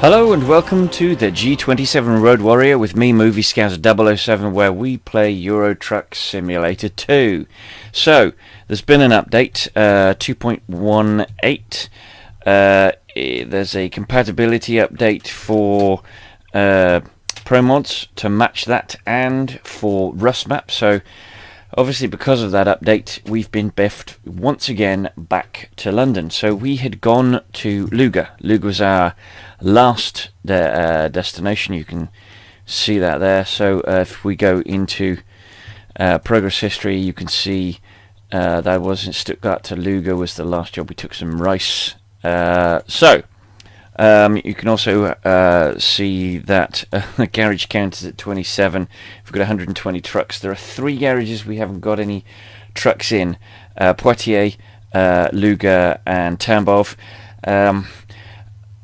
Hello and welcome to the G27 Road Warrior with me, Movie Scouser 007, where we play Euro Truck Simulator 2. So, there's been an update, 2.18. There's a compatibility update for ProMods to match that, and for RusMap. So, obviously because of that update, we've been biffed once again back to London. So we had gone to Luga. Luga was our last destination. You can see that there. So if we go into progress history, you can see that was in Stuttgart to Luga was the last job. We took some rice. You can also see that the garage count is at 27. We've got 120 trucks. There are 3 garages we haven't got any trucks in. Poitiers, Luga and Tambov.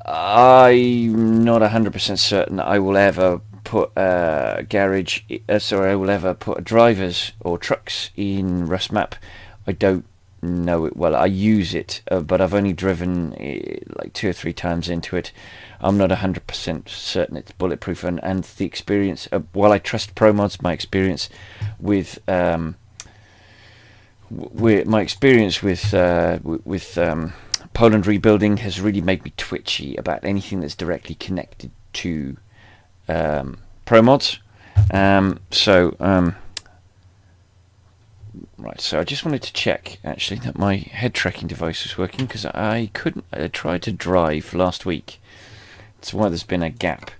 I'm not 100% certain I will ever put a garage, I will ever put drivers or trucks in RusMap. I don't know it well. I use it, but I've only driven like 2 or 3 times into it. I'm not 100% certain it's bulletproof, and the experience, while I trust ProMods, my experience with Poland rebuilding has really made me twitchy about anything that's directly connected to ProMods. Right, so I just wanted to check actually that my head tracking device was working, because I tried to drive last week. That's why there's been a gap.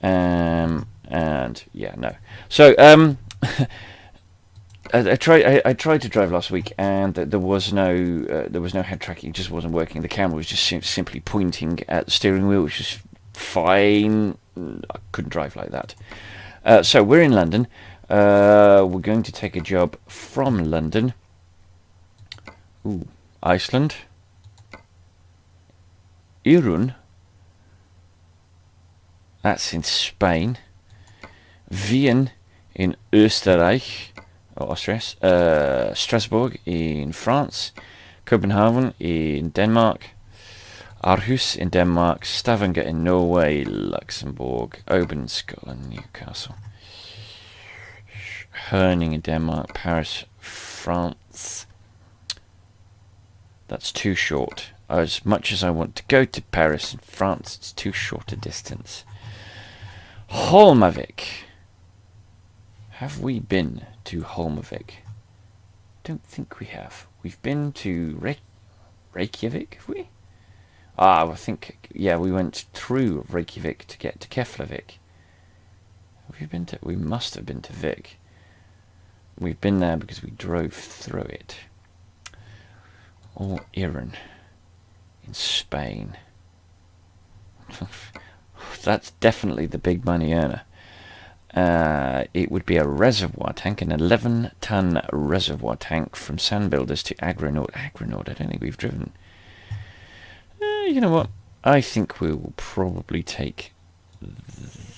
And yeah, no. So I tried to drive last week, and there was no head tracking. It just wasn't working. The camera was just simply pointing at the steering wheel, which is fine. I couldn't drive like that. So we're in London. We're going to take a job from London. Iceland. Irun. That's in Spain. Wien in Österreich. Austria. Strasbourg in France. Copenhagen in Denmark. Aarhus in Denmark. Stavanger in Norway. Luxembourg. Oban, Scotland. Newcastle. Herning in Denmark. Paris, France. That's too short. As much as I want to go to Paris in France, it's too short a distance. Hólmavik. Have we been to Hólmavik? Don't think we have. We've been to Reykjavik, have we? I think, yeah, we went through Reykjavik to get to Keflavik. Have we been to? We must have been to Vik. We've been there because we drove through it. Or Irun in Spain. That's definitely the big money earner. It would be a reservoir tank, an 11-ton reservoir tank from Sand Builders to Agronaut. Agronaut, I don't think we've driven. You know what? I think we will probably take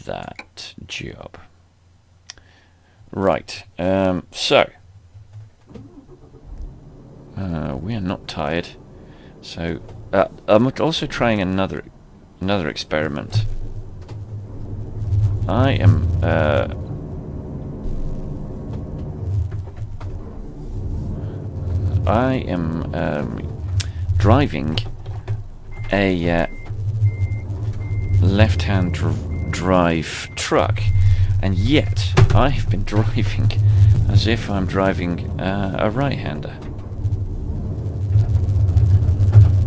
that job. Right, so we are not tired. So I'm also trying another experiment. I am driving a left-hand drive truck, and yet I have been driving as if I'm driving a right-hander.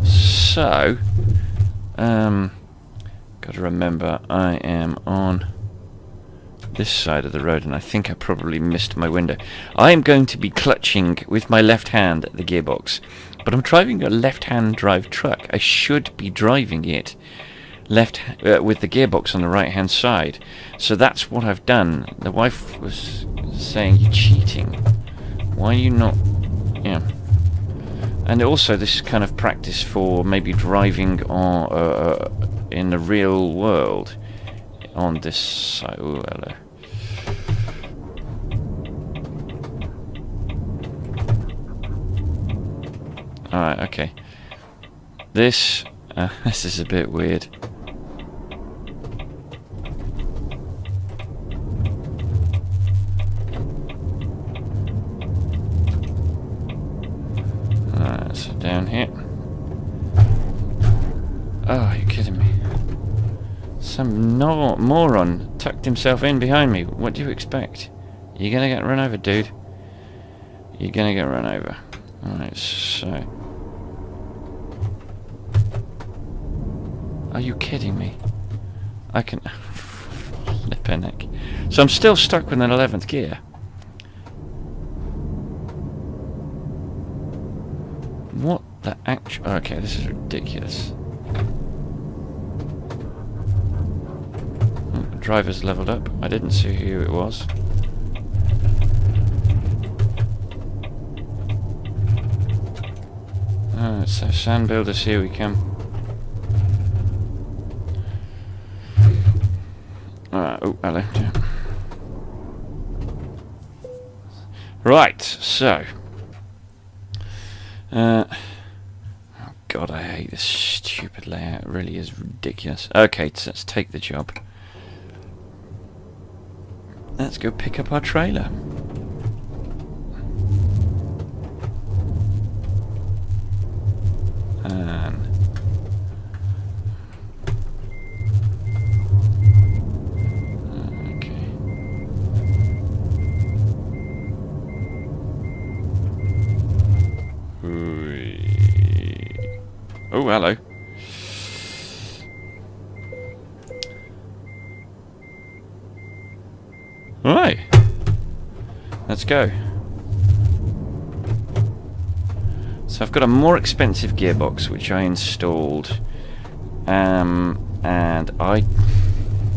So, got to remember I am on this side of the road, and I think I probably missed my window. I am going to be clutching with my left hand at the gearbox, but I'm driving a left-hand drive truck. I should be driving it with the gearbox on the right-hand side. So that's what I've done. The wife was saying, "You're cheating. Why are you not?" Yeah. And also, this is kind of practice for maybe driving on in the real world on this side. Ooh, hello. Alright, okay. This is a bit weird. down here. Oh, you're kidding me. Some moron tucked himself in behind me. What do you expect? You're gonna get run over, dude. You're gonna get run over. Alright, so... Are you kidding me? I can... Flippin' heck. So I'm still stuck with an 11th gear. What the actual... Okay, this is ridiculous. Oh, the driver's leveled up. I didn't see who it was. Oh, it's our sand builders, here we come. Oh, hello. Right, so... oh god, I hate this stupid layout. It really is ridiculous. Okay, so let's take the job. Let's go pick up our trailer. And... Oh, hello. Right. Let's go. So I've got a more expensive gearbox which I installed, and I'm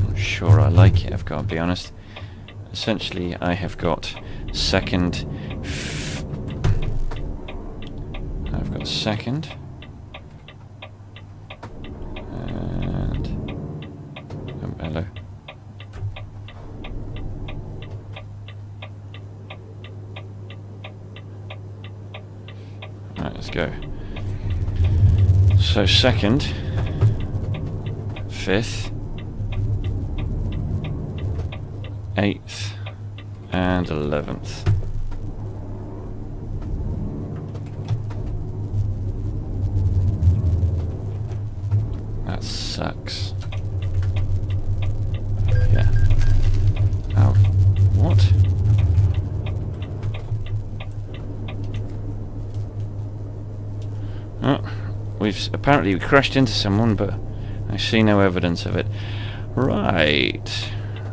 not sure I like it, I've got to be honest. Essentially I have got second. And oh, hello. Right, let's go. So second, fifth, eighth, and 11th. Sucks. Yeah. Oh, what? Oh, we've apparently crashed into someone, but I see no evidence of it. Right.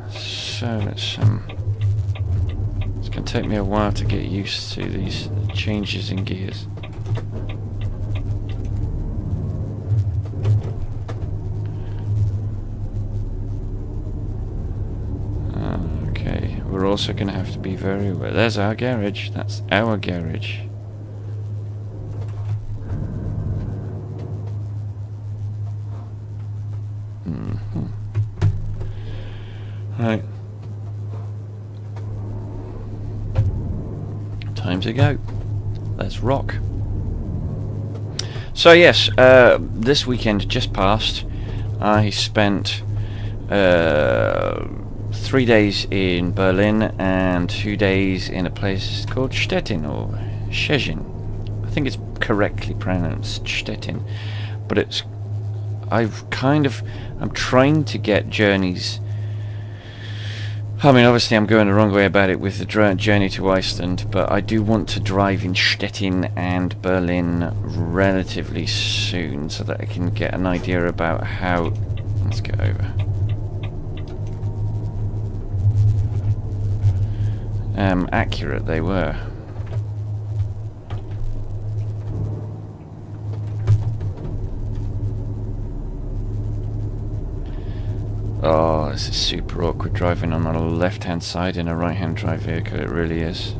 So it's gonna take me a while to get used to these changes in gears. We're also going to have to be very aware. There's our garage. That's our garage. Right. Time to go. Let's rock. So yes, this weekend just passed. I spent 3 days in Berlin and 2 days in a place called Stettin or Szczecin. I think it's correctly pronounced Stettin, but it's I'm trying to get journeys. I mean, obviously I'm going the wrong way about it with the journey to Iceland, but I do want to drive in Stettin and Berlin relatively soon so that I can get an idea about how... Let's get over. Accurate they were. Oh, this is super awkward driving on the left-hand side in a right-hand drive vehicle, it really is.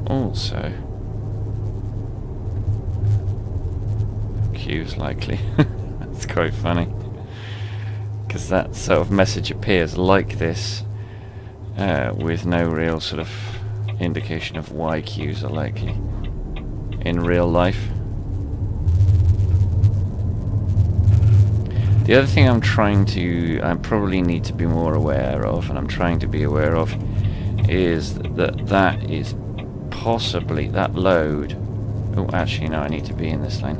Also... Q's likely. That's quite funny. Because that sort of message appears like this, with no real sort of indication of why Q's are likely in real life. The other thing I probably need to be more aware of, and I'm trying to be aware of, is that is possibly that load. Oh, actually, no, I need to be in this lane.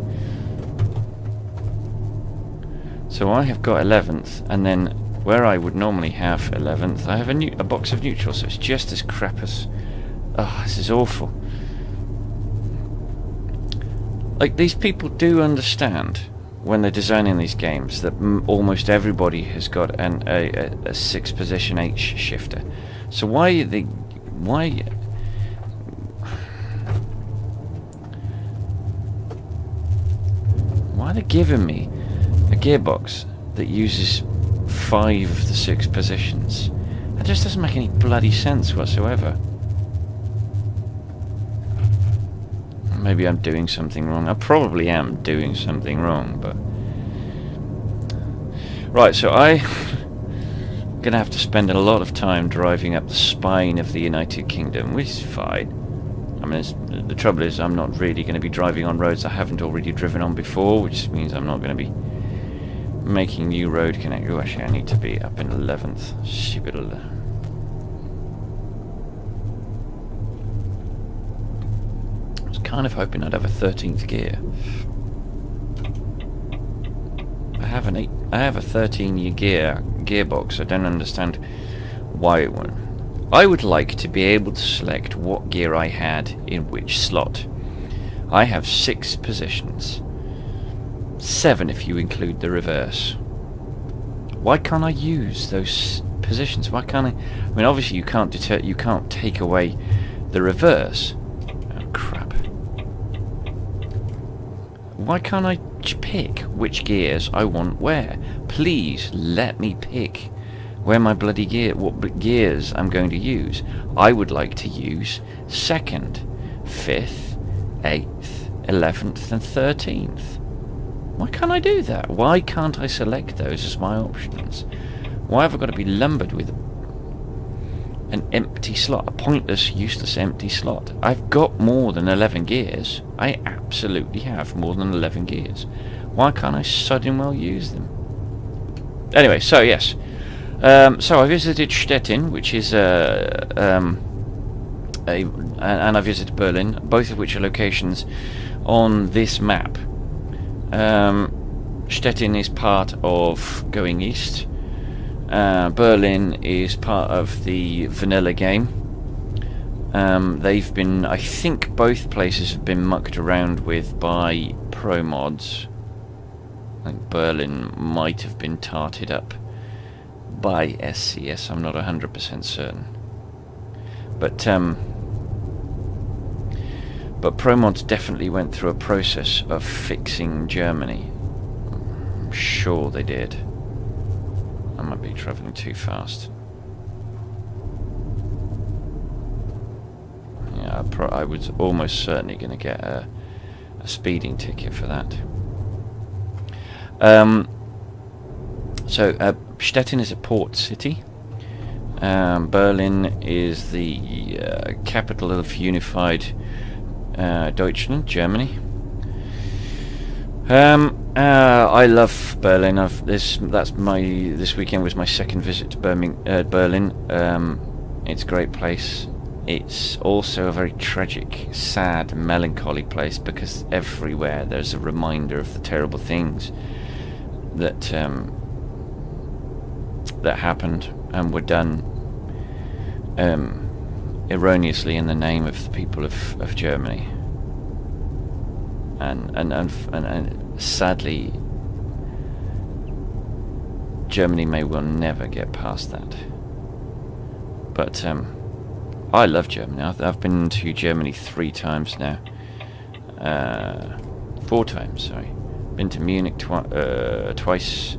So I have got 11th, and then where I would normally have 11th, I have a box of neutral, so it's just as crap as... Oh, this is awful. Like, these people do understand when they're designing these games that almost everybody has got a 6-position H shifter. So why are they giving me a gearbox that uses 5 of the 6 positions? That just doesn't make any bloody sense whatsoever. Maybe I'm doing something wrong. I probably am doing something wrong, but... Right, so I'm gonna have to spend a lot of time driving up the spine of the United Kingdom, which is fine. I mean, the trouble is I'm not really going to be driving on roads I haven't already driven on before, which means I'm not going to be making new road connections. Oh, actually, I need to be up in 11th. Stupid. I was kind of hoping I'd have a 13th gear. I have a 13-year gearbox. I don't understand why it won't. I would like to be able to select what gear I had in which slot. I have 6 positions. 7 if you include the reverse. Why can't I use those positions? Why can't I mean, obviously you can't take away the reverse. Oh crap. Why can't I pick which gears I want where? Please let me pick where my bloody what gears I'm going to use. I would like to use 2nd, 5th, 8th, 11th and 13th. Why can't I do that? Why can't I select those as my options? Why have I got to be lumbered with an empty slot, a pointless, useless empty slot? I've got more than 11 gears. I absolutely have more than 11 gears. Why can't I sudden well use them? Anyway, so yes. So I visited Stettin, which is and I visited Berlin, both of which are locations on this map. Stettin is part of going east. Berlin is part of the vanilla game. They've been, I think, both places have been mucked around with by ProMods. I think Berlin might have been tarted up by SCS, I'm not 100% certain. But ProMods definitely went through a process of fixing Germany. I'm sure they did. I might be travelling too fast. Yeah, I was almost certainly going to get a speeding ticket for that. So Stettin is a port city. Berlin is the capital of unified Deutschland, Germany. I love Berlin. This weekend was my second visit to Berlin. It's a great place. It's also a very tragic, sad, melancholy place because everywhere there's a reminder of the terrible things that that happened and were done erroneously in the name of the people of Germany. And sadly, Germany may well never get past that. But I love Germany. I've been to Germany 3 times now. 4 times, sorry. Been to Munich twice,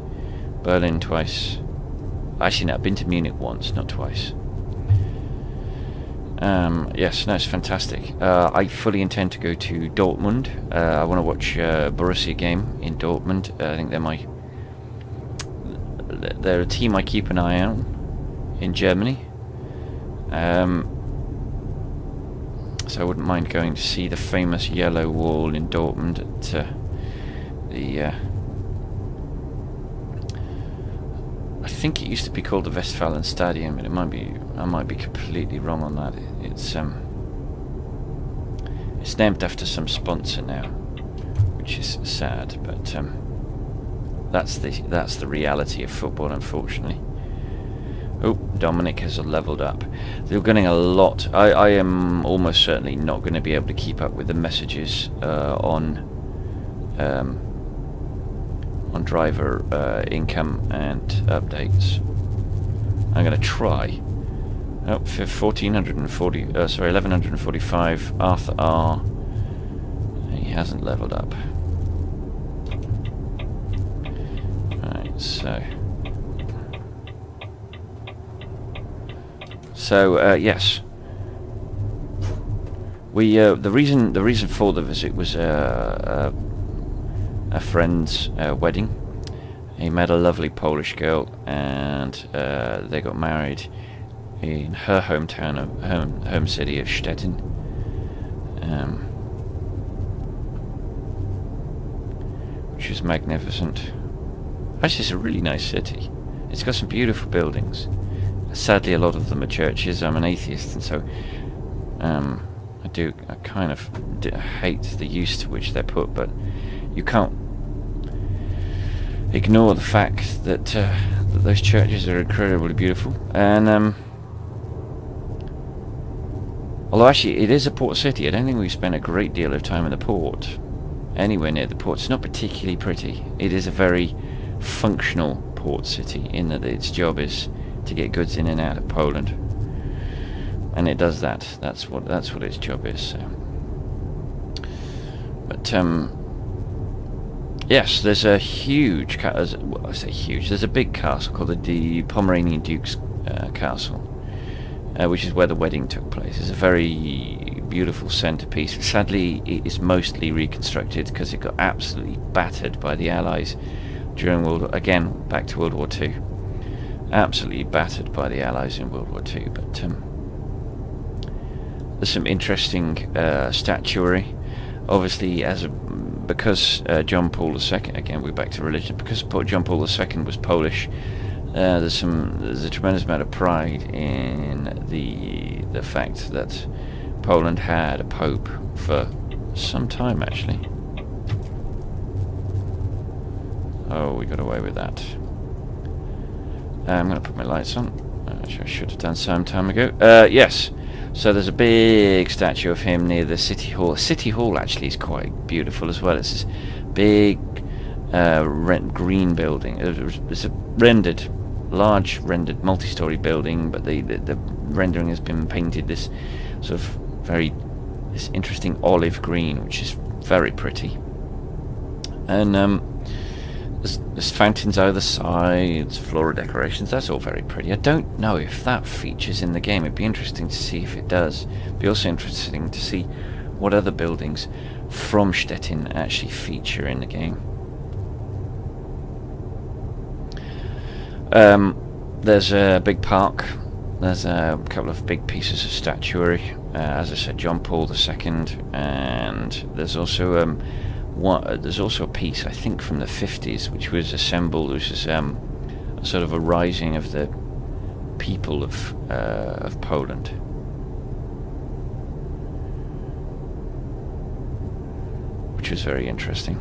Berlin twice. Actually, no, I've been to Munich once, not twice. Yes, no, it's fantastic. I fully intend to go to Dortmund. I want to watch Borussia game in Dortmund. I think they're a team I keep an eye on in Germany. So I wouldn't mind going to see the famous yellow wall in Dortmund at I think it used to be called the Westfalen Stadium, but it might be, I might be completely wrong on that. It's named after some sponsor now, which is sad, but that's the reality of football, unfortunately. Oh, Dominic has leveled up. They're getting a lot. I am almost certainly not going to be able to keep up with the messages on driver income and updates. I'm going to try. Oh, 1145. Arthur R. He hasn't leveled up. Right, so yes, we the reason for the visit was a friend's wedding. He met a lovely Polish girl, and they got married in her hometown, home city of Stettin. Which is magnificent. Actually, it's a really nice city. It's got some beautiful buildings. Sadly, a lot of them are churches. I'm an atheist, and so I kind of hate the use to which they're put, but you can't ignore the fact that, that those churches are incredibly beautiful. And although actually it is a port city, I don't think we spent a great deal of time in the port, anywhere near the port. It's not particularly pretty. It is a very functional port city in that its job is to get goods in and out of Poland, and it does that. That's what its job is. So. But yes, there's a huge well, I say huge. There's a big castle called the Pomeranian Duke's Castle, which is where the wedding took place. It's a very beautiful centerpiece. Sadly, it is mostly reconstructed because it got absolutely battered by the Allies during back to World War II. Absolutely battered by the Allies in World War II. But there's some interesting statuary. Obviously, because John Paul II, again we're back to religion, because John Paul II was Polish, there's a tremendous amount of pride in the fact that Poland had a pope for some time, actually. Oh, we got away with that. I'm going to put my lights on, which I should have done some time ago. Yes, so there's a big statue of him near the City Hall. City Hall actually is quite beautiful as well. It's this big green building. It's a large rendered multi-story building, but the rendering has been painted this sort of this interesting olive green, which is very pretty. And there's fountains either side, floral decorations. That's all very pretty. I don't know if that features in the game. It'd be interesting to see if it does. It'd be also interesting to see what other buildings from Stettin actually feature in the game. There's a big park. There's a couple of big pieces of statuary. As I said, John Paul II, and there's also a piece, I think, from the 50s, which was assembled, which is sort of a rising of the people of Poland. Which was very interesting.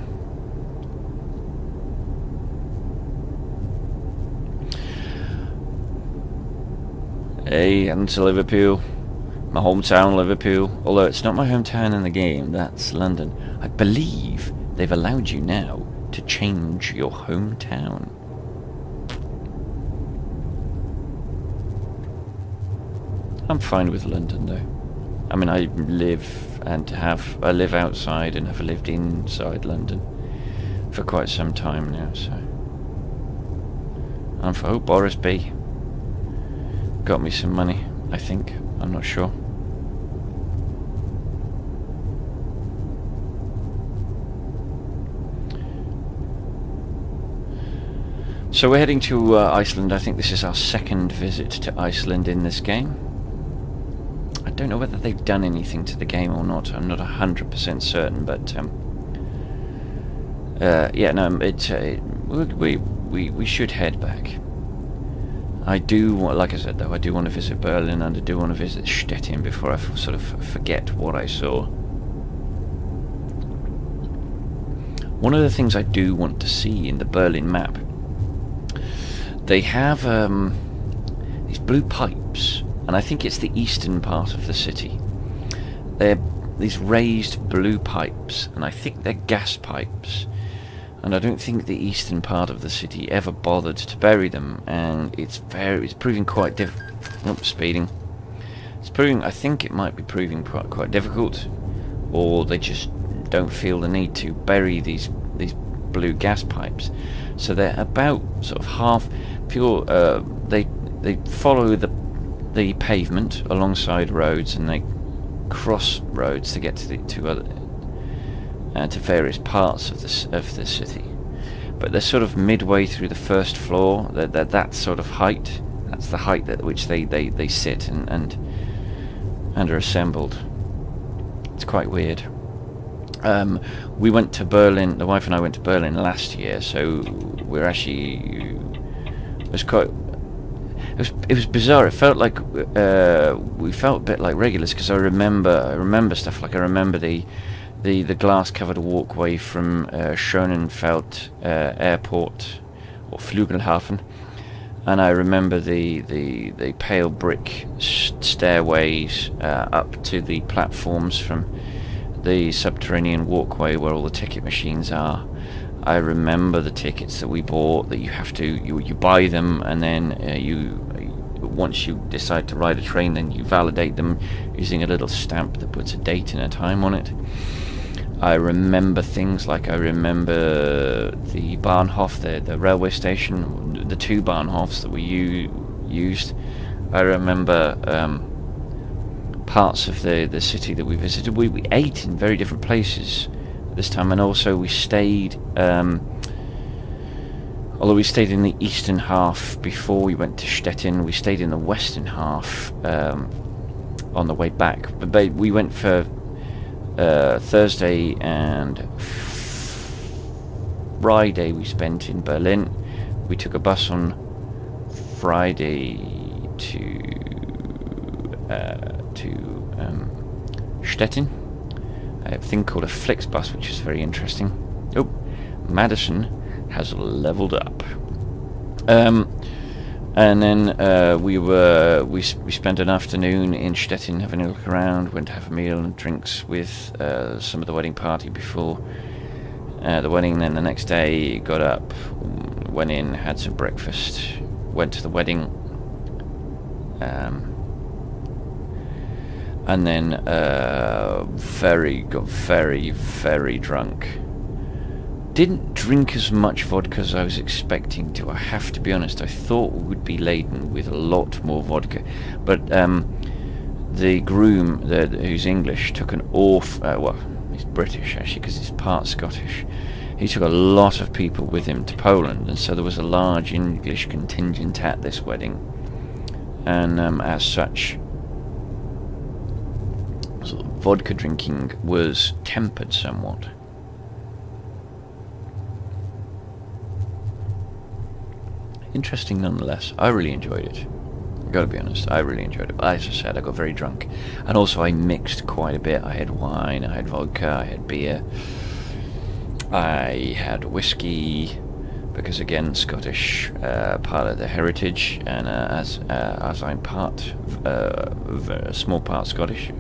Hey, and to Liverpool. My hometown, Liverpool. Although it's not my hometown in the game, that's London. I believe they've allowed you now to change your hometown. I'm fine with London, though. I mean, I live outside and have lived inside London for quite some time now, so I'm for Boris B. Got me some money, I think. I'm not sure. So we're heading to Iceland. I think this is our second visit to Iceland in this game. I don't know whether they've done anything to the game or not. I'm not 100% certain, but yeah, no, we should head back. I do, like I said though, I do want to visit Berlin, and I do want to visit Stettin before I sort of forget what I saw. One of the things I do want to see in the Berlin map, they have these blue pipes, and I think it's the eastern part of the city. They're these raised blue pipes, and I think they're gas pipes. And I don't think the eastern part of the city ever bothered to bury them, and it's proving quite speeding. It's proving, I think it might be proving quite difficult, or they just don't feel the need to bury these blue gas pipes. So they're about sort of half pure. They follow the pavement alongside roads, and they cross roads to get to various parts of the city. But they're sort of midway through the first floor. That sort of height. That's the height at which they sit and are assembled. It's quite weird. We went to Berlin. The wife and I went to Berlin last year, so we're actually. It was quite. It was bizarre. It felt like we felt a bit like regulars, because I remember stuff like I remember the glass covered walkway from Schönenfeld Airport, or Flügelhafen, and I remember the pale brick stairways up to the platforms from the subterranean walkway where all the ticket machines are. I remember the tickets that we bought, that you have to you buy them, and then once you decide to ride a train, then you validate them using a little stamp that puts a date and a time on it. I remember things like, I remember the Bahnhof, the railway station, the two Bahnhofs that we used. I remember parts of the city that we visited. We ate in very different places this time, and also we stayed, although we stayed in the eastern half before we went to Stettin, we stayed in the western half on the way back. But we went for Thursday and Friday we spent in Berlin. We took a bus on Friday to Stettin, a thing called a Flixbus, which is very interesting. Oh, Madison has leveled up. And then we spent an afternoon in Stettin having a look around, went to have a meal and drinks with some of the wedding party before the wedding. Then the next day got up, went in, had some breakfast, went to the wedding, and then got very, very drunk. Didn't drink as much vodka as I was expecting to. I have to be honest, I thought we would be laden with a lot more vodka, but the groom, who's English, took an well, he's British actually, because he's part Scottish. He took a lot of people with him to Poland, and so there was a large English contingent at this wedding, and as such, sort of vodka drinking was tempered somewhat. Interesting nonetheless. I really enjoyed it. I've got to be honest, I really enjoyed it. But as I said, I got very drunk. And also I mixed quite a bit. I had wine, I had vodka, I had beer. I had whiskey, because again, Scottish, part of the heritage. And as I'm a small part Scottish,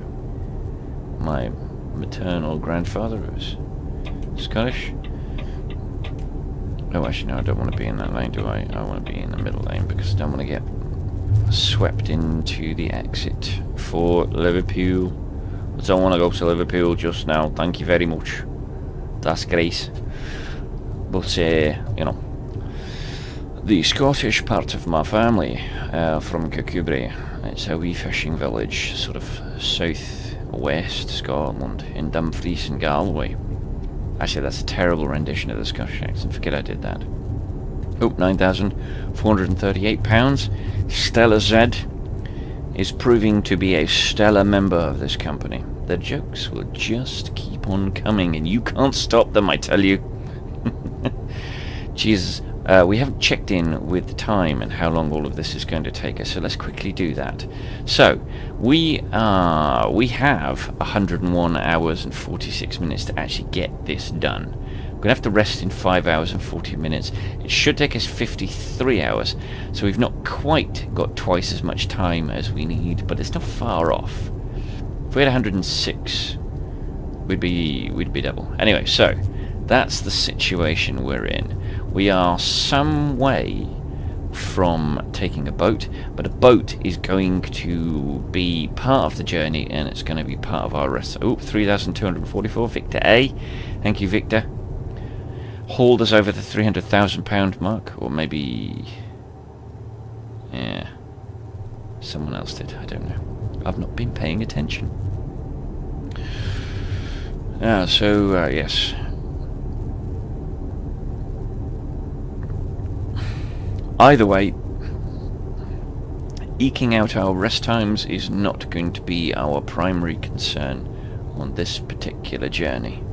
my maternal grandfather was Scottish. Oh, actually, no, I don't want to be in that lane, do I? I want to be in the middle lane, because I don't want to get swept into the exit for Liverpool. I don't want to go to Liverpool just now, thank you very much. That's great. But, you know, the Scottish part of my family, from Kirkcudbright, it's a wee fishing village, sort of south-west Scotland, in Dumfries and Galway. Actually, that's a terrible rendition of the Scottish accent. Forget I did that. Oh, £9,438. Stella Z is proving to be a stellar member of this company. The jokes will just keep on coming, and you can't stop them, I tell you. Jesus, We haven't checked in with the time and how long all of this is going to take us, so let's quickly do that. So we have 101 hours and 46 minutes to actually get this done. We're going to have to rest in 5 hours and 40 minutes. It should take us 53 hours, so we've not quite got twice as much time as we need, but it's not far off. If we had 106, we'd be double. Anyway, so that's the situation we're in. We are some way from taking a boat, but a boat is going to be part of the journey, and it's going to be part of our rest. Oh, 3,244, Victor A. Thank you, Victor. Hauled us over the £300,000 mark, or maybe, yeah, someone else did. I don't know. I've not been paying attention. Yes. Either way, eking out our rest times is not going to be our primary concern on this particular journey.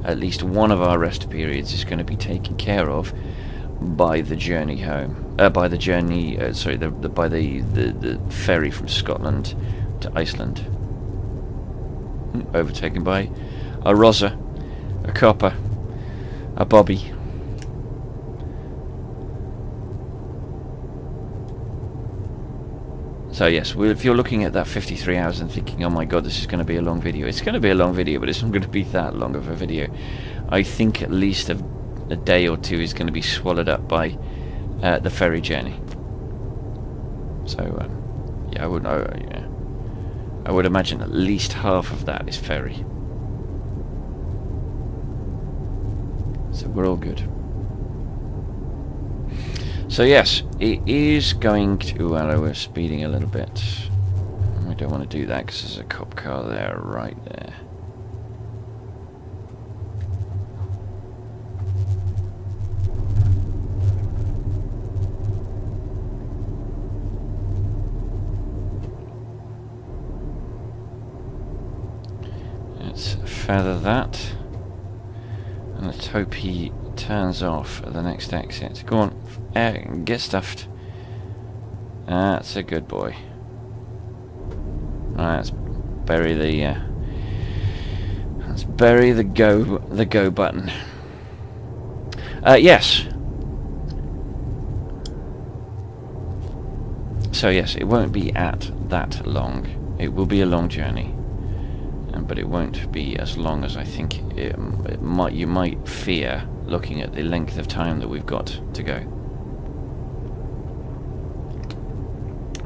At least one of our rest periods is going to be taken care of by the journey home. By the ferry from Scotland to Iceland. Overtaken by a Rosa, a Copper, a Bobby. So yes, if you're looking at that 53 hours and thinking, oh my god, this is going to be a long video, it's going to be a long video, but it's not going to be that long of a video. I think at least a day or two is going to be swallowed up by the ferry journey. So yeah, I would imagine at least half of that is ferry. So we're all good. So yes, it is going to... Well, we're speeding a little bit. We don't want to do that because there's a cop car there, right there. Let's feather that. And let's hope he turns off at the next exit. Go on, get stuffed. That's a good boy. Right, let's bury the go button. Yes. So yes, it won't be at that long. It will be a long journey, but it won't be as long as I think you might fear, looking at the length of time that we've got to go.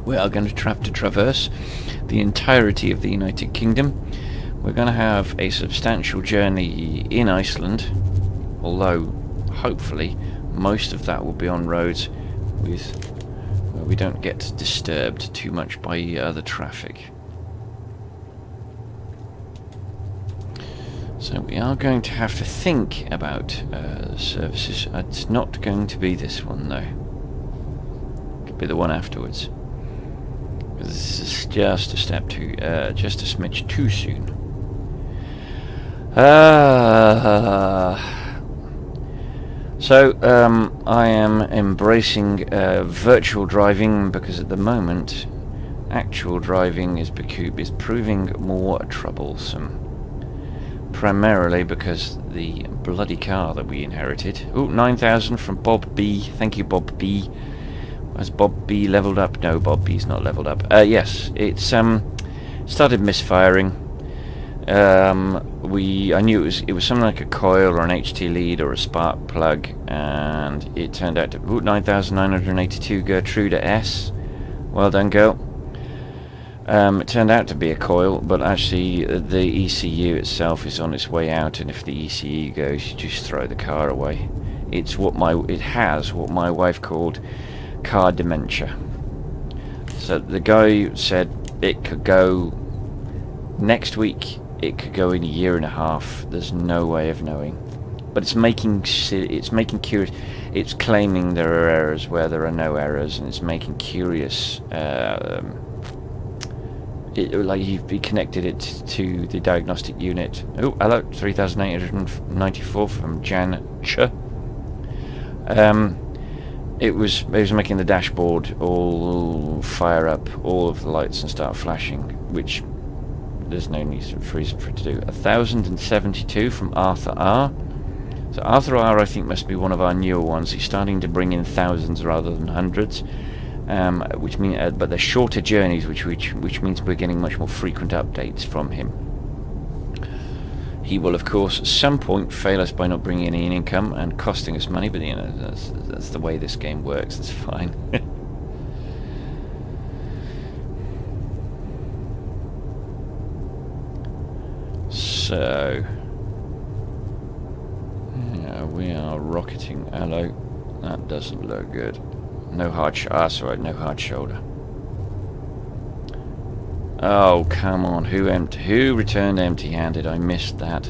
We are going to have to traverse the entirety of the United Kingdom. We're going to have a substantial journey in Iceland, although hopefully most of that will be on roads where we don't get disturbed too much by other traffic. So we are going to have to think about services. It's not going to be this one though. It'll be the one afterwards. This is just a step too, just a smidge too soon. So I am embracing virtual driving because at the moment actual driving is proving more troublesome. Primarily because the bloody car that we inherited. Oh, 9,000 from Bob B. Thank you, Bob B. Has Bob B leveled up? No, Bob B's not leveled up. Yes, it's started misfiring. I knew it was something like a coil or an HT lead or a spark plug, and it turned out to 9,982 Gertruda S. Well done, girl. It turned out to be a coil, but actually the ECU itself is on its way out, and if the ECU goes, you just throw the car away. It has what my wife called car dementia. So the guy said it could go next week, it could go in a year and a half. There's no way of knowing, but it's making curious. It's claiming there are errors where there are no errors, and it's making curious. Like you've connected it to the diagnostic unit. Oh, hello, 3,894 from Jan Ch. it was making the dashboard all fire up, all of the lights and start flashing, which there's no reason for it to do. 1072 from Arthur R. So Arthur R, I think, must be one of our newer ones. He's starting to bring in thousands rather than hundreds, which mean, but they're shorter journeys, which means we're getting much more frequent updates from him. He will, of course, at some point fail us by not bringing any income and costing us money, but you know, that's the way this game works. That's fine. So, yeah, we are rocketing. Hello. That doesn't look good. No hard that's alright, no hard shoulder. Oh, come on. Who returned empty-handed? I missed that.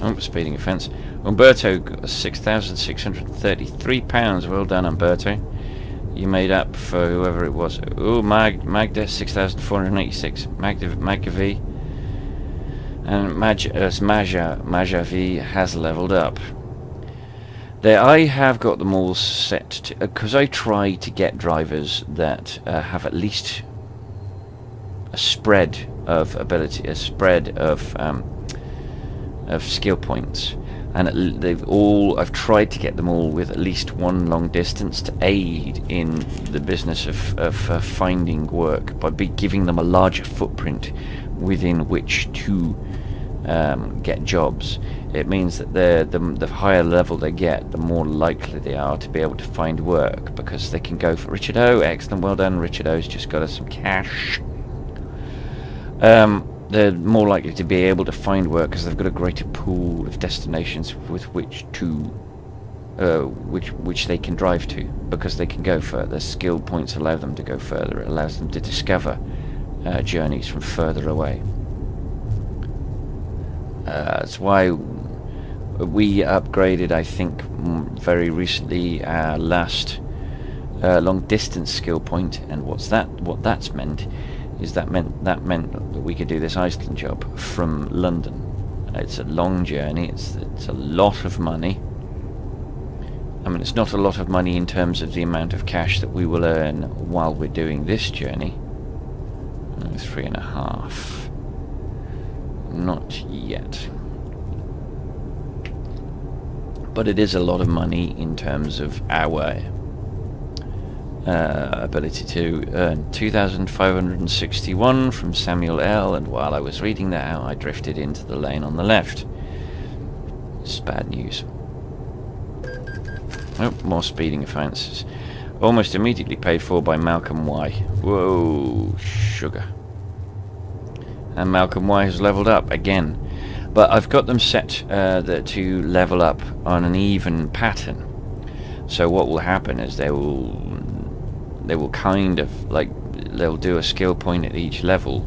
Oh, speeding offence. Umberto got £6,633. Well done, Umberto. You made up for whoever it was. Oh, Magda, 6,486. Magda V. And Maja V has leveled up. There, I have got them all set to, because I try to get drivers that have at least a spread of ability, a spread of skill points, and I've tried to get them all with at least one long distance to aid in the business of finding work by giving them a larger footprint within which to get jobs. It means that the higher level they get, the more likely they are to be able to find work, because they can go for Richard O. Excellent, well done. Richard O's just got us some cash. They're more likely to be able to find work because they've got a greater pool of destinations with which to which they can drive to, because they can go further. Skill points allow them to go further. It allows them to discover journeys from further away. That's why we upgraded, I think, very recently our last long distance skill point, and what that's meant is that meant that we could do this Iceland job from London. It's a long journey. It's a lot of money. I mean, it's not a lot of money in terms of the amount of cash that we will earn while we're doing this journey. 3.5. Not yet. But it is a lot of money in terms of our ability to earn. 2,561 from Samuel L, and while I was reading that out, I drifted into the lane on the left. It's bad news. Oh, more speeding offences. Almost immediately paid for by Malcolm Y. Whoa, sugar. And Malcolm Y has leveled up again. But I've got them set to level up on an even pattern. So what will happen is they will kind of, like, they'll do a skill point at each level,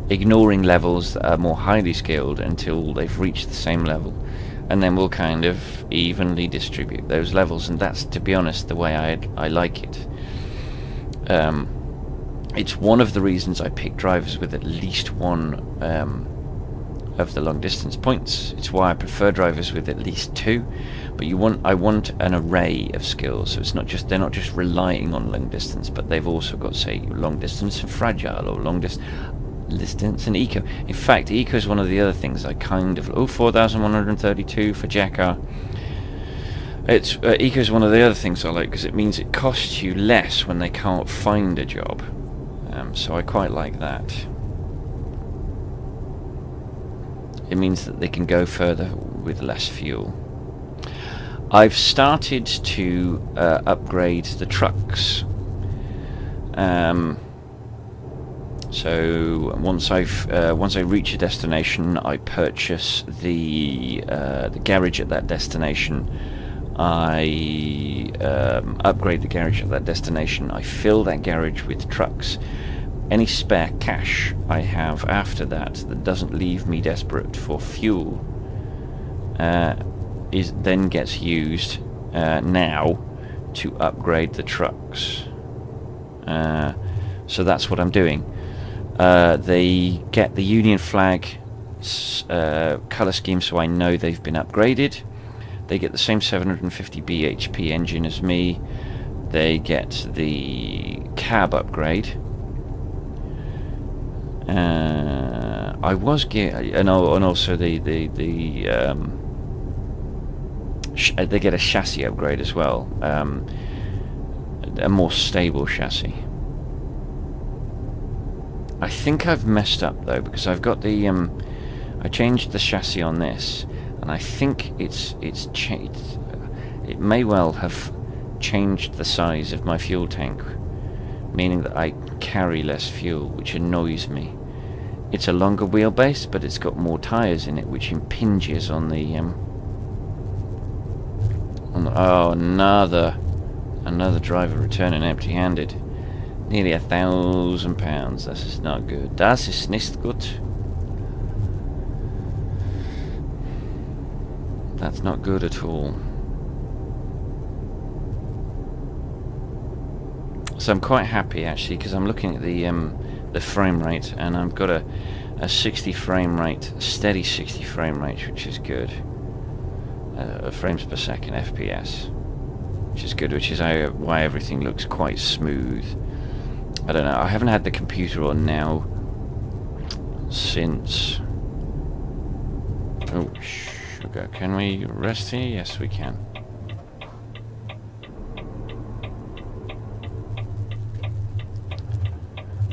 ignoring levels that are more highly skilled until they've reached the same level, and then we'll kind of evenly distribute those levels. And that's, to be honest, the way I like it. It's one of the reasons I pick drivers with at least one of the long distance points. It's why I prefer drivers with at least two. But I want an array of skills, so they're not just relying on long distance, but they've also got, say, long distance and fragile, or long distance and eco. In fact, eco is one of the other things I kind of 4,132 for Jackar. It's eco is one of the other things I like, because it means it costs you less when they can't find a job. So I quite like that. It means that they can go further with less fuel. I've started to upgrade the trucks. So once I reach a destination, I purchase the garage at that destination. I upgrade the garage at that destination. I fill that garage with trucks. Any spare cash I have after that doesn't leave me desperate for fuel then gets used now to upgrade the trucks. So that's what I'm doing. They get the Union flag colour scheme, so I know they've been upgraded. They get the same 750 bhp engine as me. They get the cab upgrade. I was and also they get a chassis upgrade as well, a more stable chassis. I think I've messed up though, because I've got the I changed the chassis on this, and I think it's changed. It may well have changed the size of my fuel tank, meaning that I carry less fuel, which annoys me. It's a longer wheelbase, but it's got more tyres in it, which impinges on the oh, another driver returning empty-handed. Nearly £1,000. This is not good. Das ist nicht gut. That's not good at all. So I'm quite happy actually, because I'm looking at the frame rate, and I've got a 60 frame rate, a steady 60 frame rate, which is good. Frames per second, FPS, which is good, which is why everything looks quite smooth. I don't know, I haven't had the computer on now since... Oh, sugar. Can we rest here? Yes, we can.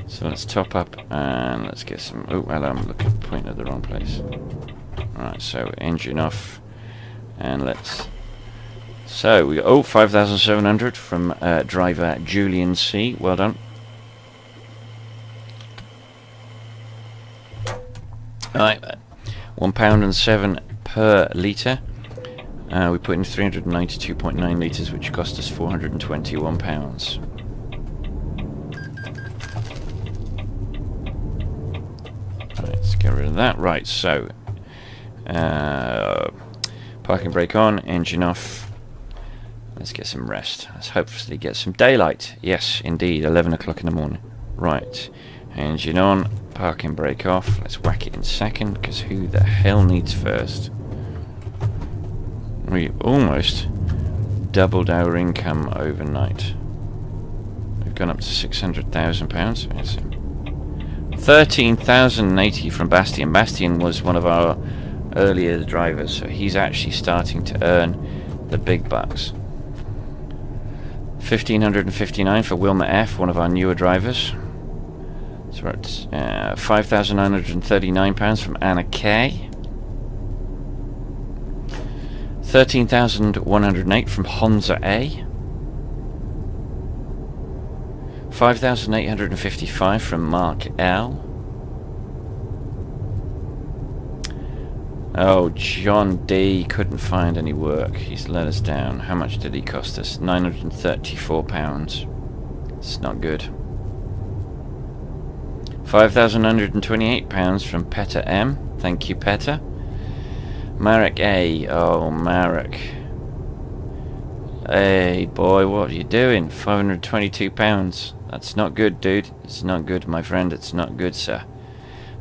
So let's top up and let's get some... Oh, hello, I'm pointing at the wrong place. Alright, so engine off. And let's... So, we got 5,700 from driver Julian C. Well done. Alright, £1.07 per litre. We put in 392.9 litres, which cost us £421. Let's get rid of that. Right, so parking brake on, engine off. Let's get some rest. Let's hopefully get some daylight. Yes, indeed, 11 o'clock in the morning. Right, engine on, parking brake off. Let's whack it in second, because who the hell needs first? We almost doubled our income overnight. We've gone up to £600,000. Yes. 13,080 from Bastian. Bastian was one of our earlier drivers, so he's actually starting to earn the big bucks. 1,559 for Wilma F, one of our newer drivers. So we're at £5,939 from Anna K. 13,108 from Honza A. 5,855 from Mark L. Oh, John D couldn't find any work. He's let us down. How much did he cost us? £934. It's not good. £5,928 from Petter M. Thank you, Petter. Marek A. Oh, Marek. Hey, boy, what are you doing? £522. That's not good, dude. It's not good, my friend. It's not good, sir.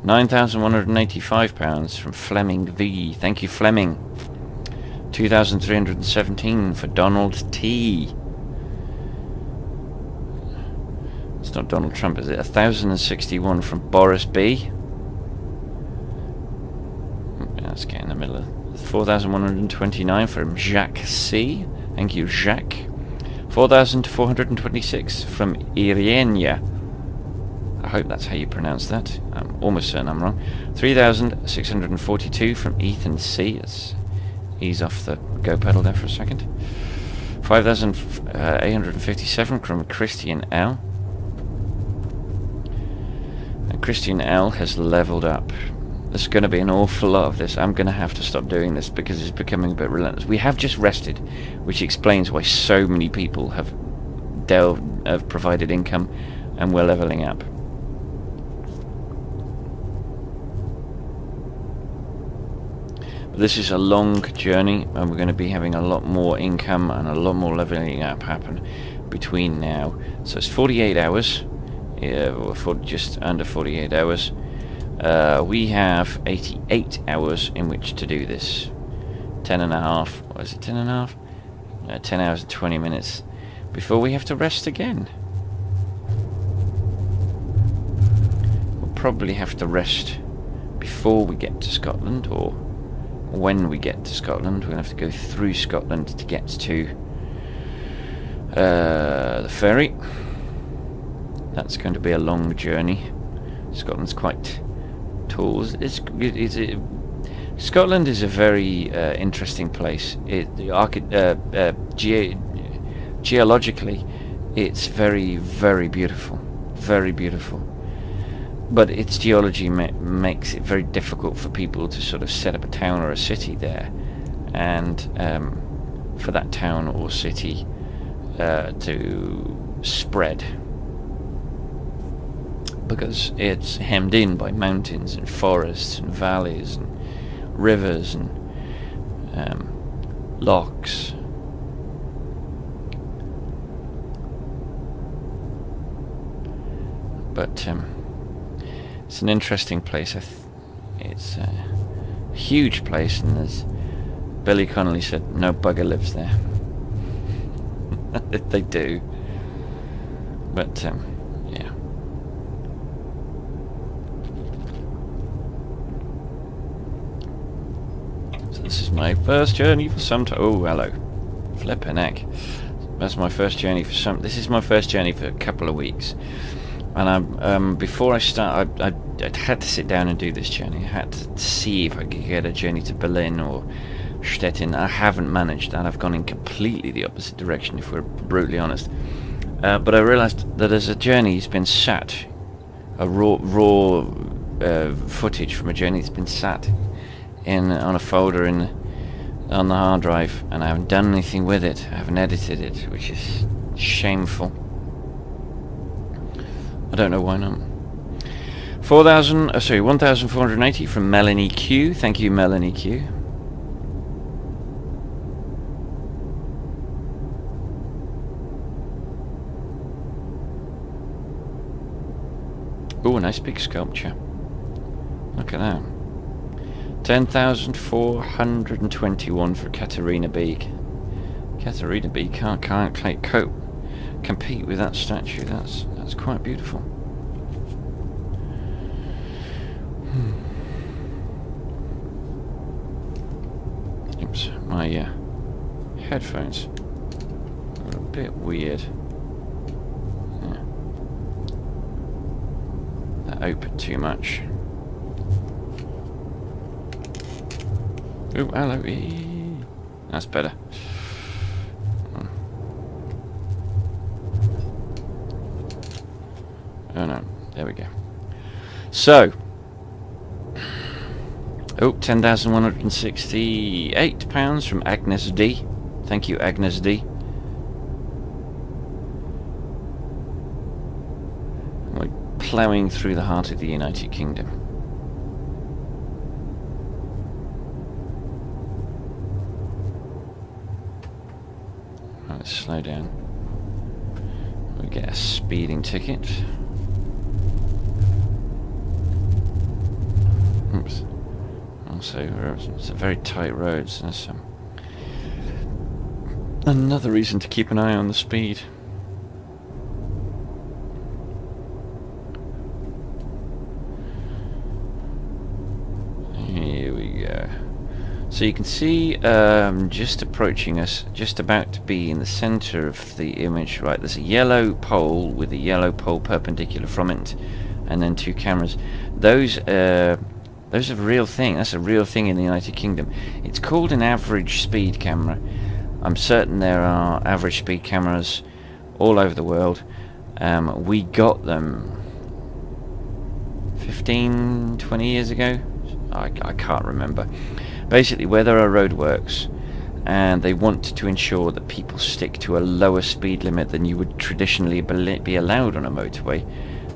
£9,185 from Fleming V. Thank you, Fleming. 2,317 for Donald T. It's not Donald Trump, is it? 1,061 from Boris B. Let's get in the middle of 4,129 from Jacques C. Thank you, Jacques. 4,426 from Irenia. I hope that's how you pronounce that. I'm almost certain I'm wrong. 3,642 from Ethan C. Let's ease off the go pedal there for a second. 5,857 from Christian L. And Christian L has leveled up. There's going to be an awful lot of this. I'm going to have to stop doing this because it's becoming a bit relentless. We have just rested, which explains why so many people have provided income, and we're leveling up. But this is a long journey, and we're going to be having a lot more income and a lot more leveling up happen between now. So it's 48 hours, just under 48 hours. We have 88 hours in which to do this. 10 and a half. What is it? 10 and a half? 10 hours and 20 minutes before we have to rest again. We'll probably have to rest before we get to Scotland, or when we get to Scotland. We'll have to go through Scotland to get to the ferry. That's going to be a long journey. Scotland's quite tall. Scotland is a very interesting place. Geologically, it's very, very beautiful. Very beautiful. But its geology makes it very difficult for people to sort of set up a town or a city there, and for that town or city to spread, because it's hemmed in by mountains and forests and valleys and rivers and lochs. But it's an interesting place. It's a huge place, and as Billy Connolly said, no bugger lives there. They do. But yeah. So this is my first journey for some time. Oh, hello. Flippin' heck. That's my first journey for some. This is my first journey for a couple of weeks. And before I start, I'd had to sit down and do this journey. I had to see if I could get a journey to Berlin or Stettin. I haven't managed that. I've gone in completely the opposite direction, if we're brutally honest. But I realised that as a journey has been sat, a raw footage from a journey that's been sat on a folder on the hard drive, and I haven't done anything with it. I haven't edited it, which is shameful. I don't know why not. 1,480 from Melanie Q. Thank you, Melanie Q. Oh, a nice big sculpture. Look at that. 10,421 for Katarina Beek. Katarina Beek can't compete with that statue. That's quite beautiful. Oops, my headphones are a bit weird. Yeah. They're open too much. Oh, hello. That's better. Oh no, there we go. So, £10,168 from Agnes D. Thank you, Agnes D. Like ploughing through the heart of the United Kingdom. Right, let's slow down. We get a speeding ticket. Oops. Also, it's a very tight road, so that's another reason to keep an eye on the speed. Here we go. So you can see, just approaching us, just about to be in the center of the image, right, there's a yellow pole with a yellow pole perpendicular from it, and then two cameras. Those are a real thing. That's a real thing in the United Kingdom. It's called an average speed camera. I'm certain there are average speed cameras all over the world. We got them 15, 20 years ago. I can't remember. Basically, where there are roadworks and they want to ensure that people stick to a lower speed limit than you would traditionally be allowed on a motorway,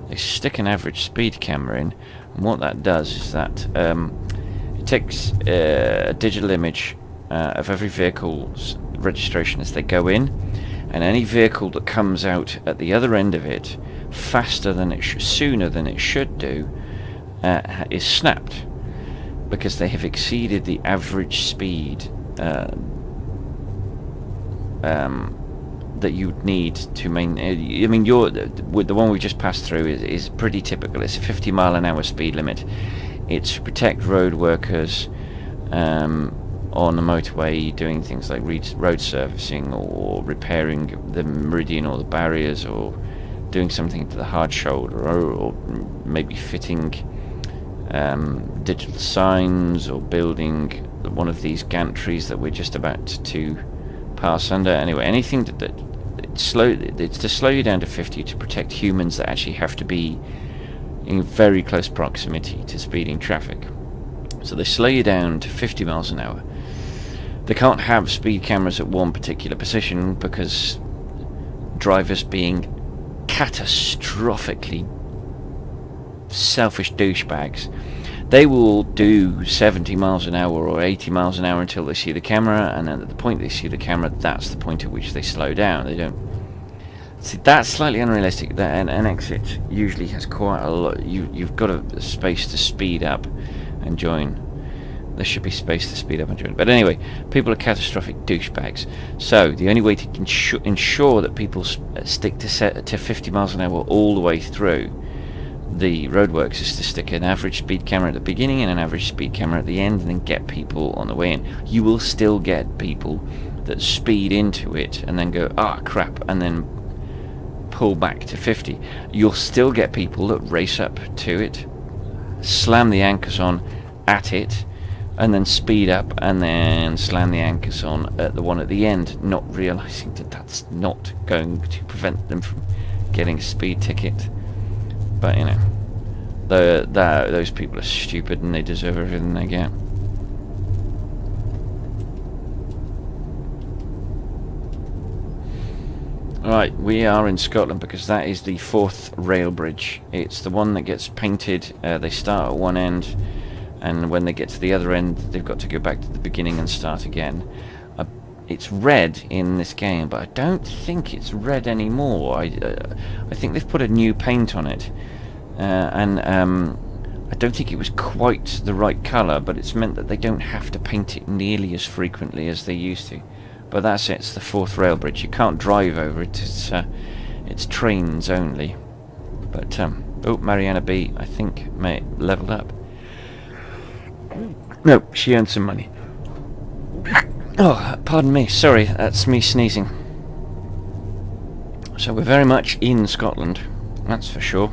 they stick an average speed camera in. And what that does is that it takes a digital image of every vehicle's registration as they go in, and any vehicle that comes out at the other end of it faster than it sooner than it should do is snapped, because they have exceeded the average speed that you'd need to maintain. I mean, with the one we just passed through is pretty typical. It's a 50-mile-an-hour speed limit. It's to protect road workers on the motorway doing things like road surfacing or repairing the meridian or the barriers, or doing something to the hard shoulder, or maybe fitting digital signs, or building one of these gantries that we're just about to pass under. Anyway, anything it's to slow you down to 50 to protect humans that actually have to be in very close proximity to speeding traffic. So they slow you down to 50 miles an hour. They can't have speed cameras at one particular position because drivers, being catastrophically selfish douchebags, they will do 70 miles an hour or 80 miles an hour until they see the camera, and then at the point they see the camera, that's the point at which they slow down. They don't see, that's slightly unrealistic. That an exit usually has quite a lot. You've got a space to speed up and join. There should be space to speed up and join. But anyway, people are catastrophic douchebags. So the only way to ensure that people stick to 50 miles an hour all the way through the roadworks is to stick an average speed camera at the beginning and an average speed camera at the end, and then get people on the way in. You will still get people that speed into it and then go, ah, crap, and then pull back to 50. You'll still get people that race up to it, slam the anchors on at it, and then speed up and then slam the anchors on at the one at the end, not realizing that that's not going to prevent them from getting a speed ticket. But you know, those people are stupid and they deserve everything they get. Right, we are in Scotland because that is the 4th rail bridge. It's the one that gets painted. They start at one end, and when they get to the other end, they've got to go back to the beginning and start again. It's red in this game, but I don't think it's red anymore. I think they've put a new paint on it, and I don't think it was quite the right colour, but it's meant that they don't have to paint it nearly as frequently as they used to. But that's it, it's the 4th rail bridge. You can't drive over it, it's trains only. But, oh, Mariana B, I think, may leveled up. No, she earned some money. Oh, pardon me, sorry, that's me sneezing. So we're very much in Scotland, that's for sure.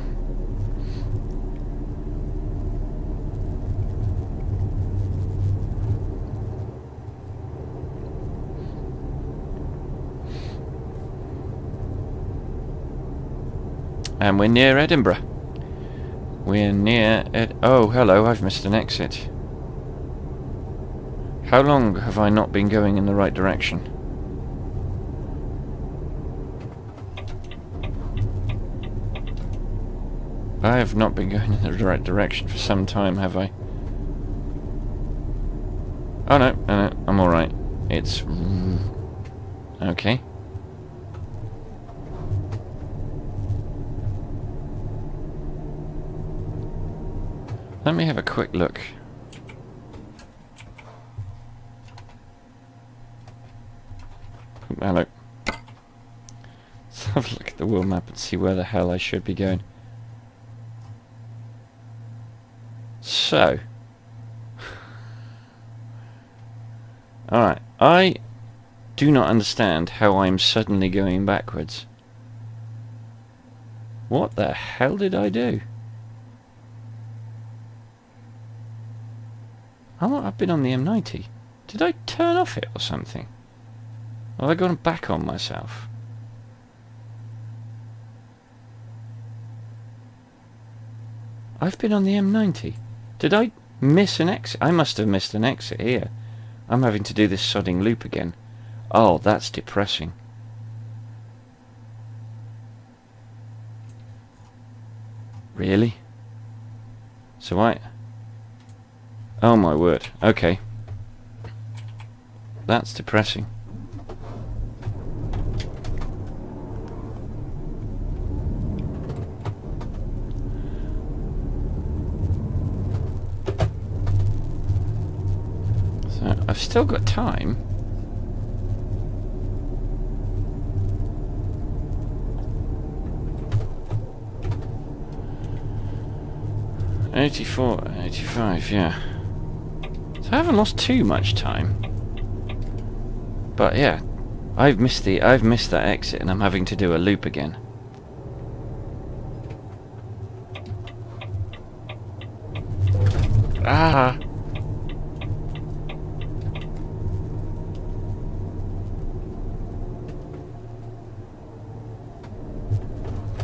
And we're near Edinburgh. We're near oh, hello, I've missed an exit. How long have I not been going in the right direction? I have not been going in the right direction for some time, have I? Oh no, no, I'm alright. It's... okay. Let me have a quick look. Hello. Let's have a look at the world map and see where the hell I should be going. So. Alright, I do not understand how I'm suddenly going backwards. What the hell did I do? Oh, I've been on the M90. Did I turn off it or something? Have I gone back on myself? I've been on the M90. Did I miss an exit? I must have missed an exit here. I'm having to do this sodding loop again. Oh, that's depressing. Really? So oh my word. Okay. That's depressing. So I I've still got time. $84, $85, yeah. So I haven't lost too much time. But yeah, I've missed that exit, and I'm having to do a loop again. Ah!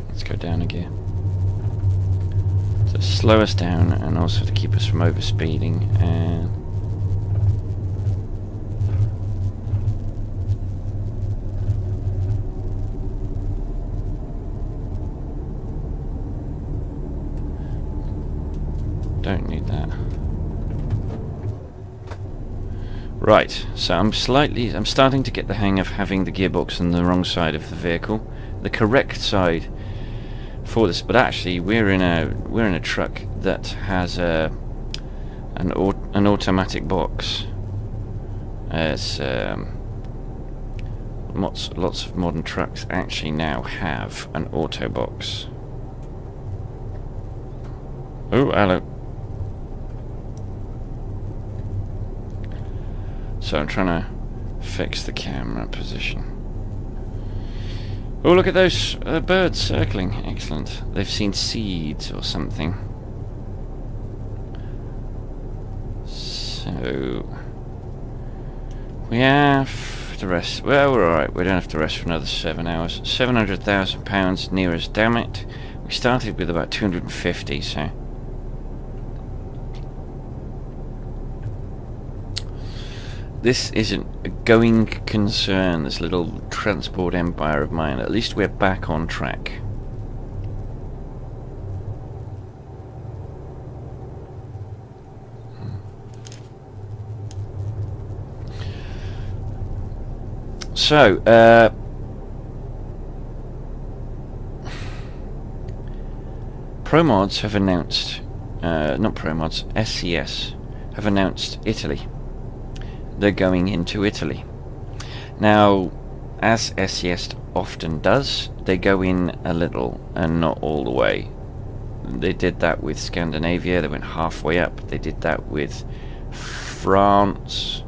Let's go down a gear. To slow us down and also to keep us from overspeeding. And don't need that. Right, so I'm starting to get the hang of having the gearbox on the wrong side of the vehicle, the correct side for this. But actually, we're in a truck that has an automatic box. As lots of modern trucks actually now have an auto box. Oh, hello. So I'm trying to fix the camera position. Oh, look at those birds circling. Excellent. They've seen seeds or something. So we have to rest. Well, we're alright. We don't have to rest for another 7 hours. £700,000 near us, damn it. We started with about 250, so... This isn't a going concern, this little transport empire of mine. At least we're back on track. So, ProMods have announced, not ProMods, SCS have announced Italy. They're going into Italy. Now, as SCS often does, they go in a little and not all the way. They did that with Scandinavia, they went halfway up. They did that with France.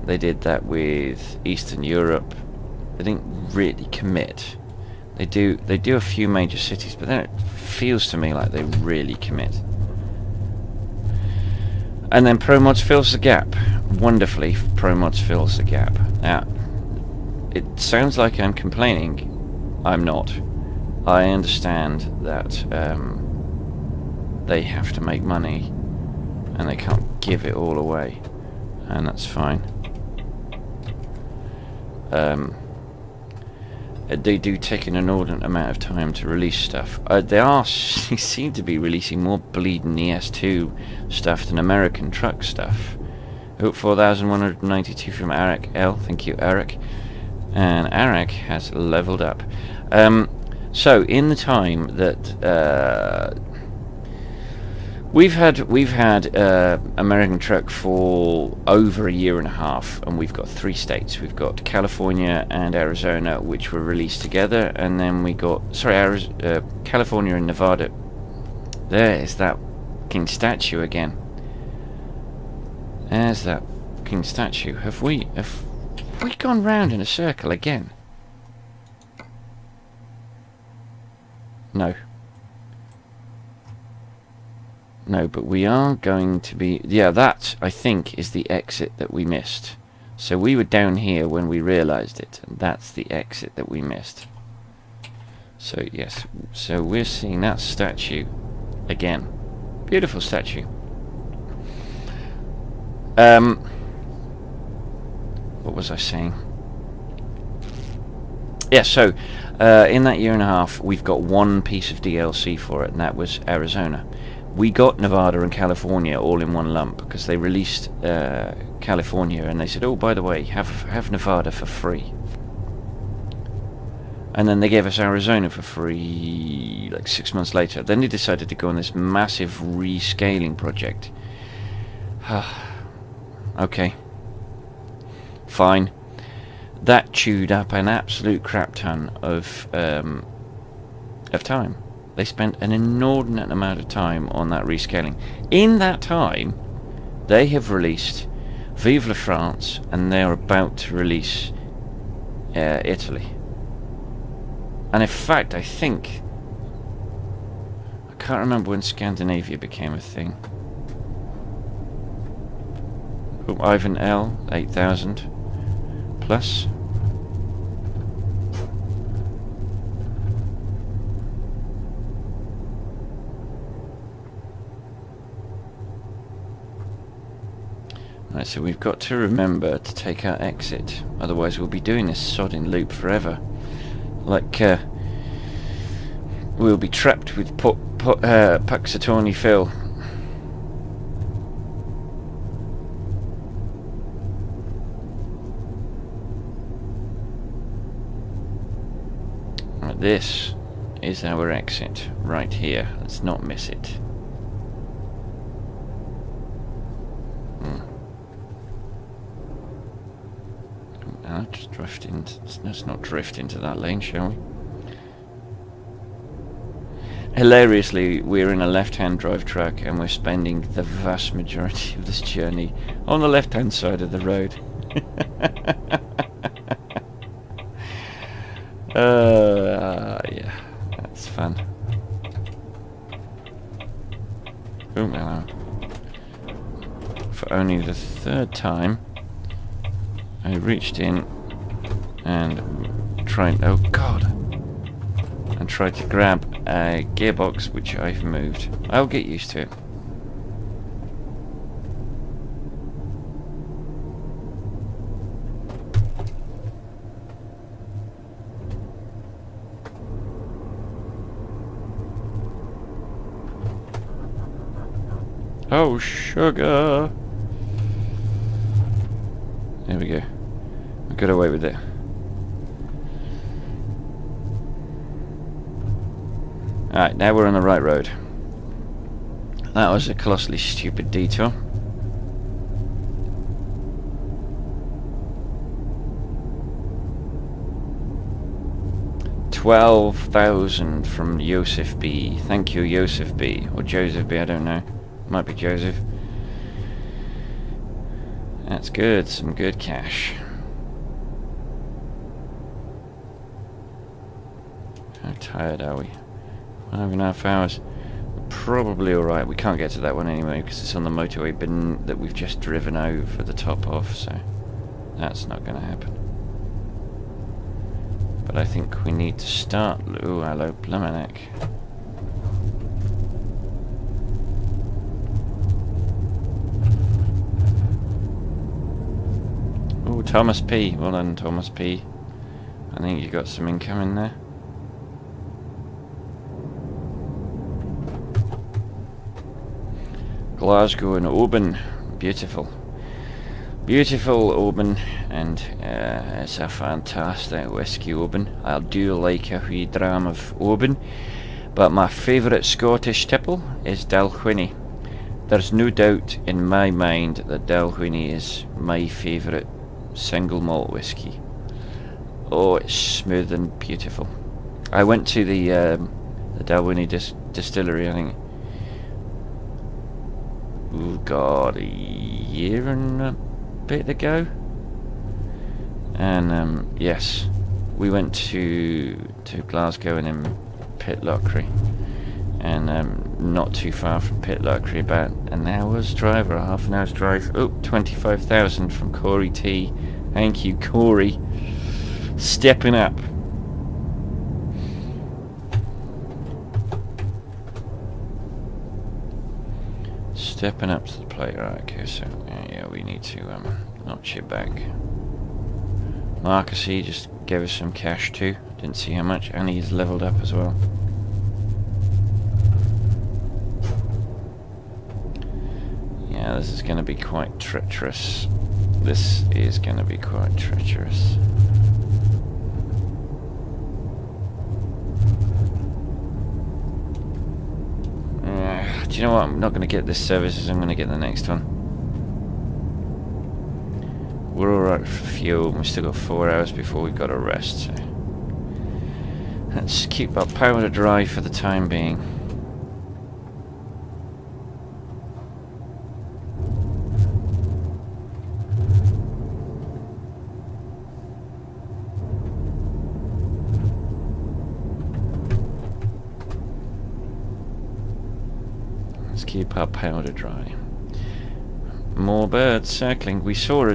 They did that with Eastern Europe. They didn't really commit. They do a few major cities, but then it feels to me like they really commit. And then ProMods fills the gap. Wonderfully, ProMods fills the gap. Now, it sounds like I'm complaining. I'm not. I understand that they have to make money and they can't give it all away, and that's fine. They do take an inordinate amount of time to release stuff. They seem to be releasing more bleeding ES2 stuff than American truck stuff. Oh, 4,192 from Arik L. Thank you, Arik. And Arik has leveled up. So in the time that we've had American truck for over a year and a half, and we've got 3 states. We've got California and Arizona, which were released together, and then we got California and Nevada. There is that king statue again. There's that king statue. Have we gone round in a circle again? No. No, but we are going to be... Yeah, that, I think, is the exit that we missed. So we were down here when we realised it, and that's the exit that we missed. So, yes. So we're seeing that statue again. Beautiful statue. What was I saying? Yeah, so, in that year and a half, we've got one piece of DLC for it, and that was Arizona. We got Nevada and California all in one lump because they released California and they said, oh, by the way, have Nevada for free. And then they gave us Arizona for free like 6 months later. Then they decided to go on this massive rescaling project. Okay. Fine. That chewed up an absolute crap ton of time. They spent an inordinate amount of time on that rescaling. In that time, they have released Vive la France, and they're about to release Italy. And in fact, I think... I can't remember when Scandinavia became a thing. Oh, Ivan L, 8000 plus. Right, so we've got to remember to take our exit, otherwise we'll be doing this sodding loop forever. Like, we'll be trapped with Puxatawny Phil. Right, this is our exit, right here. Let's not miss it. Let's drift into. Let's not drift into that lane, shall we? Hilariously, we're in a left-hand drive track, and we're spending the vast majority of this journey on the left-hand side of the road. Yeah, that's fun. Oh, hello. For only the third time, I reached in and tried, oh god, and tried to grab a gearbox which I've moved. I'll get used to it. Oh, sugar! There we go. I got away with it. Alright, now we're on the right road. That was a colossally stupid detour. $12,000 from Joseph B. Thank you, Joseph B. Or Joseph B, I don't know. Might be Joseph. That's good, some good cash. How tired are we? 5.5 hours. Probably alright. We can't get to that one anyway because it's on the motorway bin that we've just driven over the top of, so that's not going to happen. But I think we need to start. Ooh, hello, Blumanac. Ooh, Thomas P. Well done, Thomas P. I think you got some income in there. Glasgow and Oban, beautiful, beautiful Oban, and it's a fantastic whiskey Oban. I do like a wee dram of Oban, but my favourite Scottish tipple is Dalwhinnie. There's no doubt in my mind that Dalwhinnie is my favourite single malt whiskey. Oh, it's smooth and beautiful. I went to the Dalwhinnie distillery, I think. Oh god, a year and a bit ago, and yes, we went to Glasgow and then Pitlochry, and not too far from Pitlochry, about an hour's drive or a half an hour's drive. Oh, 25,000 from Corey T. Thank you, Corey. Stepping up. Stepping up to the plate, right? Okay, so yeah, we need to notch it back. Marcusy just gave us some cash too. Didn't see how much, and he's leveled up as well. Yeah, this is going to be quite treacherous. This is going to be quite treacherous. Do you know what? I'm not going to get this services, I'm going to get the next one. we're alright for fuel. We've still got 4 hours before we've got to rest, so let's keep our powder dry for the time being. Let's keep our powder dry. More birds circling. We saw a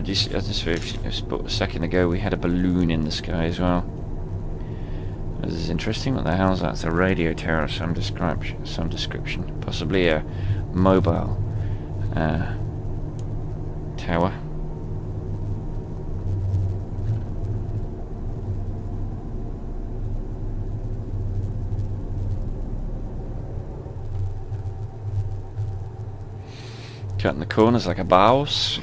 second ago. We had a balloon in the sky as well. This is interesting. What the hell is that? It's a radio tower of some description. Possibly a mobile tower. Cutting the corners like a boss.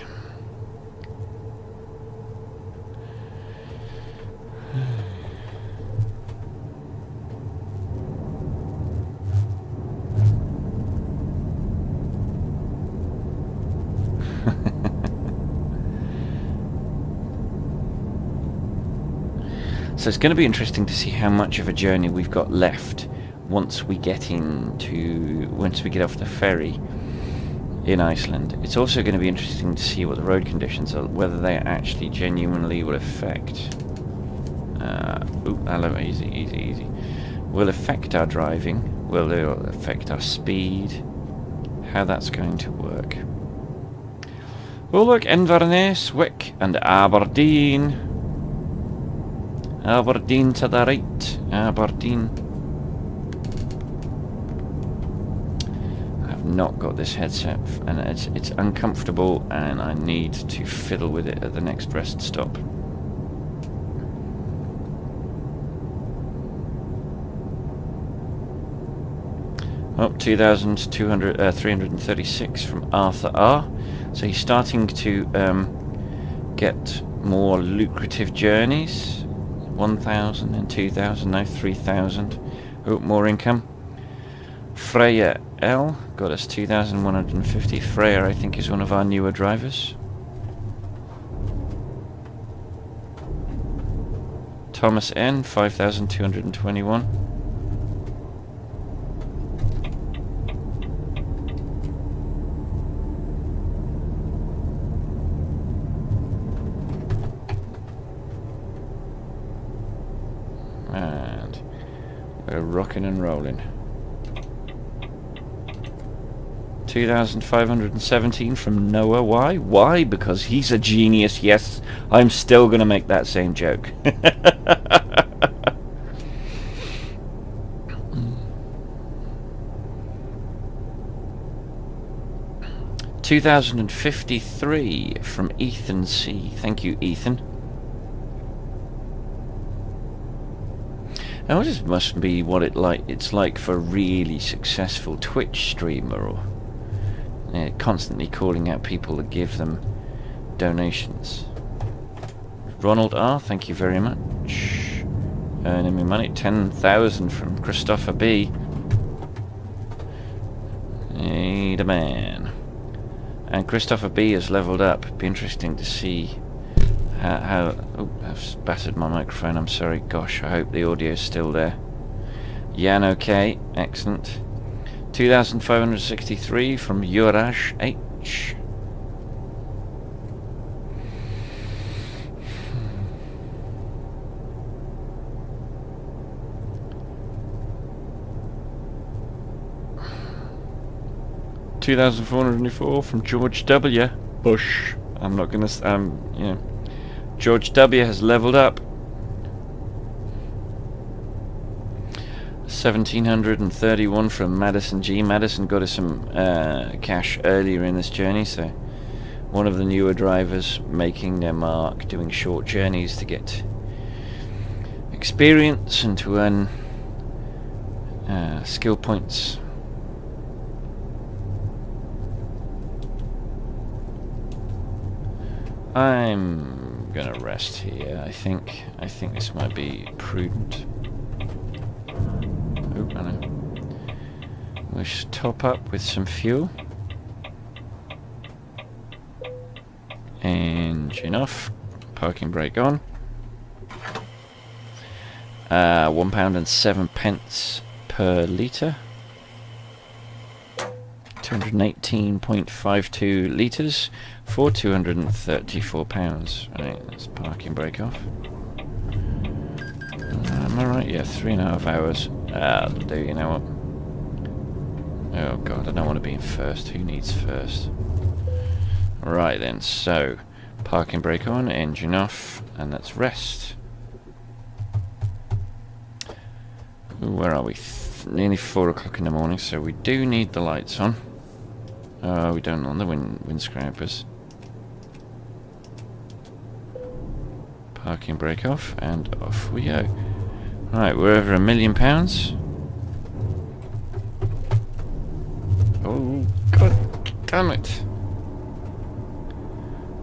So it's going to be interesting to see how much of a journey we've got left once we get off the ferry in Iceland. It's also going to be interesting to see what the road conditions are, whether they actually genuinely will affect hello, easy. Will affect our driving, will they affect our speed, how that's going to work. Oh look, Inverness, Wick and Aberdeen. Aberdeen to the right, Aberdeen. I've not got this headset and it's uncomfortable and I need to fiddle with it at the next rest stop. Oh, 336 from Arthur R. So he's starting to get more lucrative journeys. 1,000 and 2,000, now 3,000. Oh, more income. Freya L got us 2,150. Freya, I think, is one of our newer drivers. Thomas N, 5,221. And we're rocking and rolling. 2,517 from Noah. Why? Why? Because he's a genius. Yes, I'm still going to make that same joke. 2,053 from Ethan C. Thank you, Ethan. Now, this must be what it's like for a really successful Twitch streamer, or constantly calling out people to give them donations. Ronald R, thank you very much. Earning me money. 10,000 from Christopher B. Hey, the man. And Christopher B has leveled up. Be interesting to see how oh, I've battered my microphone, I'm sorry. Gosh, I hope the audio's still there. Jan, okay, excellent. 2,563 from Yuraj H. $2,404 from George W. Bush. I'm not gonna yeah. George W has leveled up. 1,731 from Madison G. Madison got us some cash earlier in this journey, so one of the newer drivers making their mark, doing short journeys to get experience and to earn skill points. I'm gonna rest here. I think this might be prudent. Oh, I know. We should top up with some fuel. And Engine off. Parking brake on. £1.07 per litre. 218.52 litres for £234. Right, let's parking brake off. Am I right? Yeah, 3.5 hours. That'll do, you know what? Oh god, I don't want to be in first. Who needs first? Right then, so parking brake on, engine off, and let's rest. Ooh, where are we? Nearly 4 o'clock in the morning, so we do need the lights on. We don't on the wind scrapers. Parking brake off, and off we go. Right, we're over £1 million. Oh, god damn it.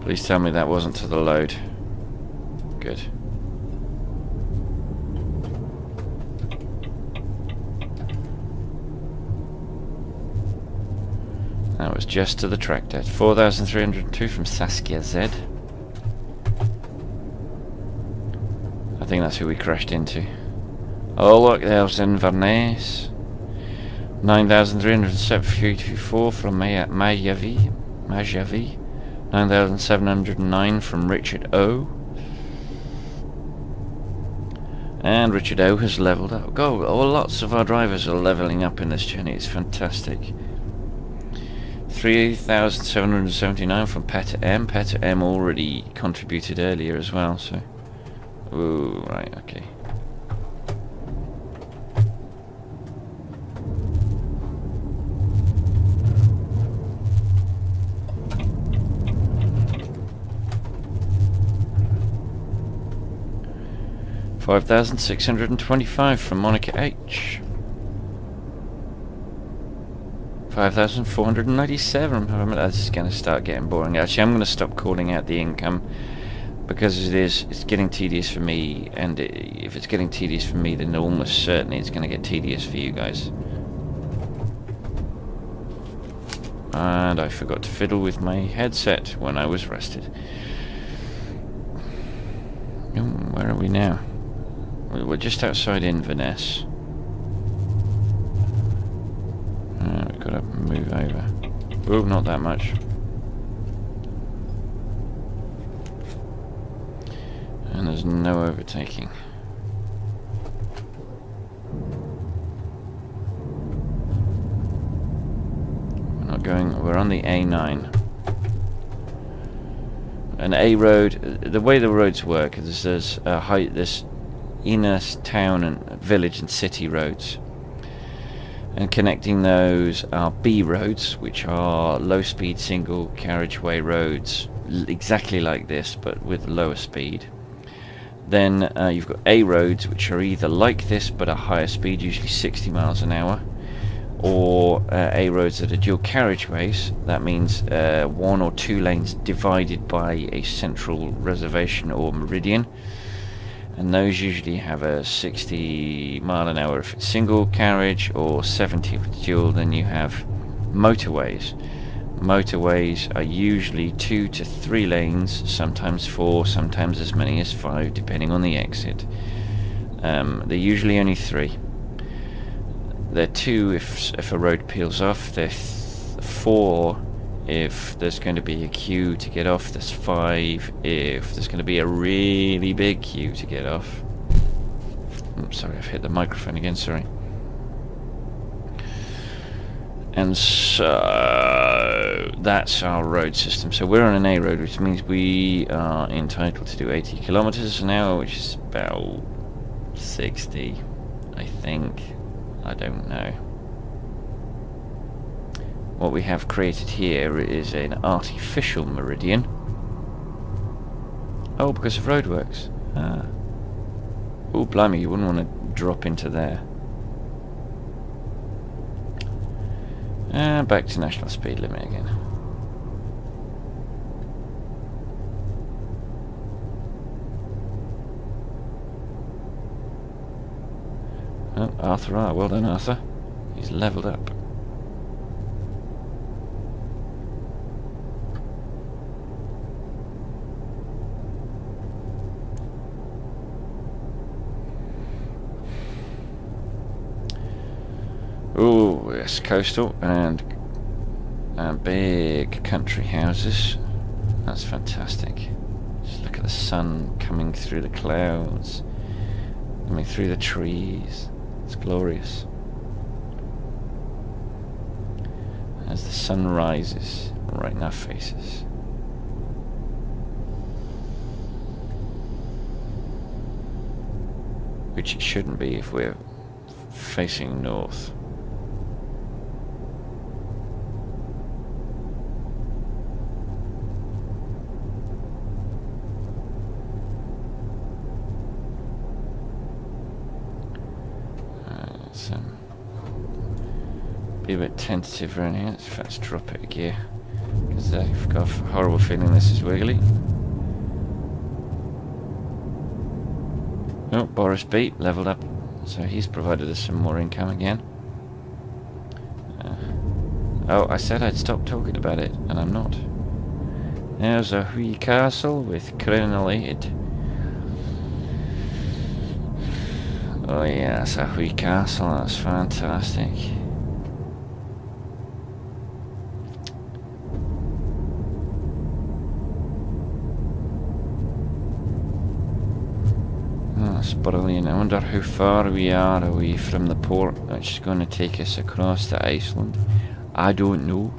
Please tell me that wasn't to the load. Good. That was just to the track test. 4,302 from Saskia Z. I think that's who we crashed into. Oh look, there's Inverness. 9,374 from Majavi. 9,709 from Richard O. And Richard O has leveled up. Go! Oh, lots of our drivers are leveling up in this journey. It's fantastic. 3,779 from Peter M. Peter M already contributed earlier as well, so... Ooh, right, okay. $5,625 from Monica H. 5,497. This is going to start getting boring. Actually, I'm going to stop calling out the income because it's getting tedious for me. And if it's getting tedious for me, then almost certainly it's going to get tedious for you guys. And I forgot to fiddle with my headset when I was rested. Where are we now? We're just outside Inverness. We've got to move over. Oh, not that much. And there's no overtaking. We're not going. We're on the A9. An A road. The way the roads work is there's this inner town and village and city roads. And connecting those are B roads, which are low-speed single carriageway roads, exactly like this, but with lower speed. Then you've got A roads, which are either like this, but a higher speed, usually 60 miles an hour, or A roads that are dual carriageways. That means 1 or 2 lanes divided by a central reservation or meridian. And those usually have a 60 mile an hour if it's single carriage, or 70 if it's dual. Then you have motorways. Motorways are usually 2 to 3 lanes, sometimes 4, sometimes as many as 5, depending on the exit. They're usually only 3. They're 2 if a road peels off. They're 4 if there's going to be a queue to get off. There's 5 if there's going to be a really big queue to get off. I'm sorry, I've hit the microphone again, sorry. And so that's our road system. So we're on an A road, which means we are entitled to do 80 kilometers an hour, which is about 60, I think. I don't know. What we have created here is an artificial meridian. Oh, because of roadworks. Oh, blimey, you wouldn't want to drop into there. Back to national speed limit again. Oh, Arthur R. Well done, Arthur. He's leveled up. West coastal and big country houses. That's fantastic. Just look at the sun coming through the clouds, coming through the trees. It's glorious. As the sun rises right in our faces. Which it shouldn't be if we're facing north. Be a bit tentative around here. Let's drop it a gear, because I've got a horrible feeling this is wiggly. Oh, Boris beat, leveled up, so he's provided us some more income again. Oh, I said I'd stop talking about it, and I'm not. There's a wee castle with crenellated. Oh yeah, it's a wee castle, that's fantastic. That's brilliant. I wonder how far we are away from the port which is going to take us across to Iceland. I don't know.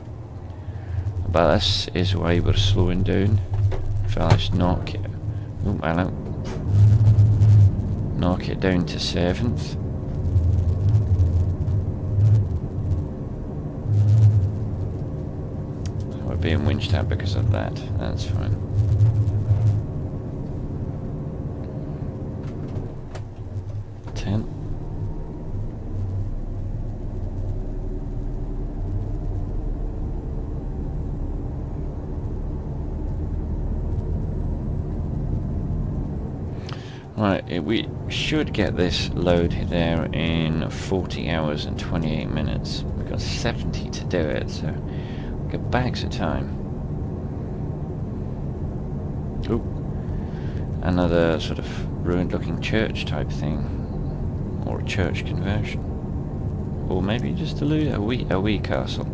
But this is why we're slowing down. Let's knock it. Oh, hello. Knock it down to 7th. We're being winched out because of that. That's fine. Right, we should get this load there in 40 hours and 28 minutes. We've got 70 to do it, so we've got bags of time. Ooh, another sort of ruined looking church type thing, or a church conversion, or maybe just a wee castle.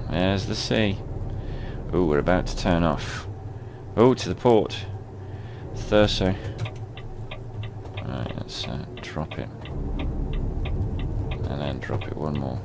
There's the sea. Oh, we're about to turn off. Oh, to the port. Thurso. Alright, let's drop it. And then drop it one more.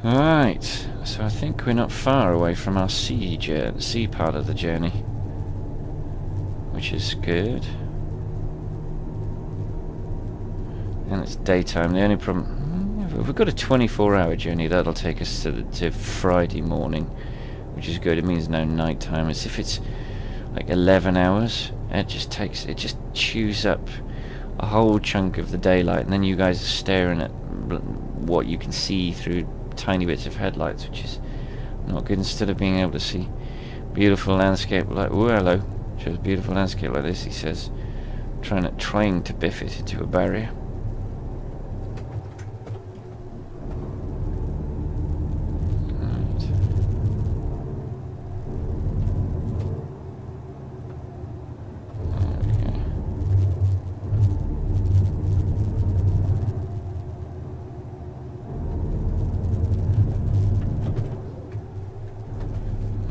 Right, so I think we're not far away from our sea part of the journey, which is good. And it's daytime. The only problem, if we've got a 24-hour journey, that'll take us to Friday morning, which is good. It means no night time. As if it's like 11 hours, it just chews up a whole chunk of the daylight, and then you guys are staring at what you can see through tiny bits of headlights, which is not good. Instead of being able to see beautiful landscape like, oh hello, shows beautiful landscape like this, he says, trying to biff it into a barrier.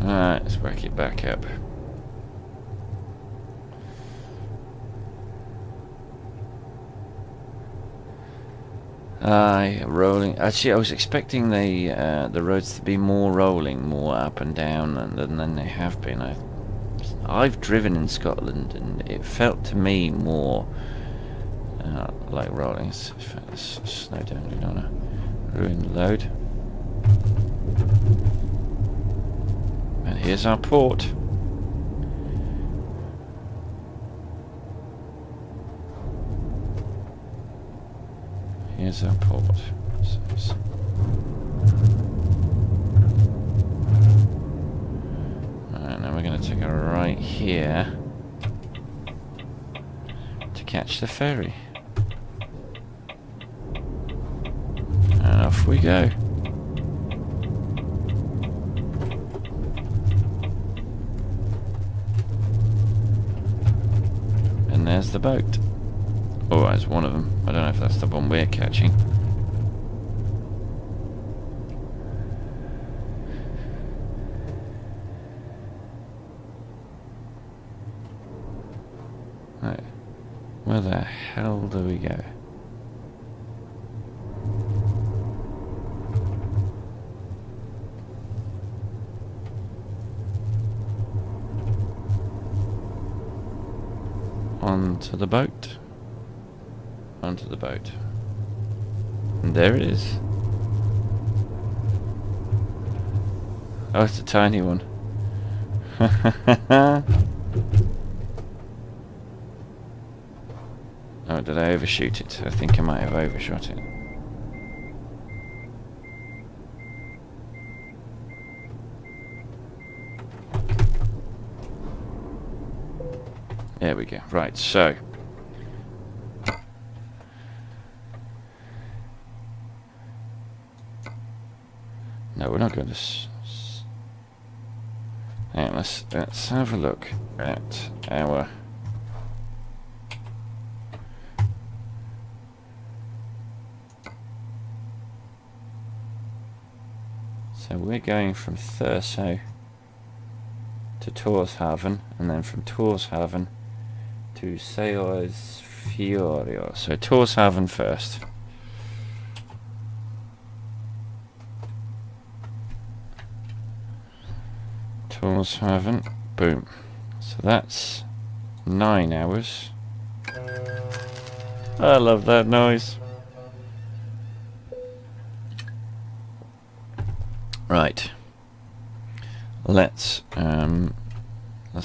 Alright, let's work it back up. Rolling. Actually, I was expecting the roads to be more rolling, more up and down than they have been. I've driven in Scotland, and it felt to me more like rolling. Let's slow down. We don't want to ruin the load. And here's our port. Here's our port. here to catch the ferry. And off we go. And there's the boat. Oh, that's one of them. I don't know if that's the one we're catching. Right. Where the hell do we go? Onto the boat. Onto the boat. And there it is. Oh, it's a tiny one. Oh, did I overshoot it? I think I might have overshot it. There we go. Right, so no, we're not going to. Hang on, let's have a look at our. So we're going from Thurso to Tórshavn, and then from Tórshavn to Seyðisfjörður. So Tórshavn first. Tórshavn, boom. So that's 9 hours. I love that noise. Right. Let's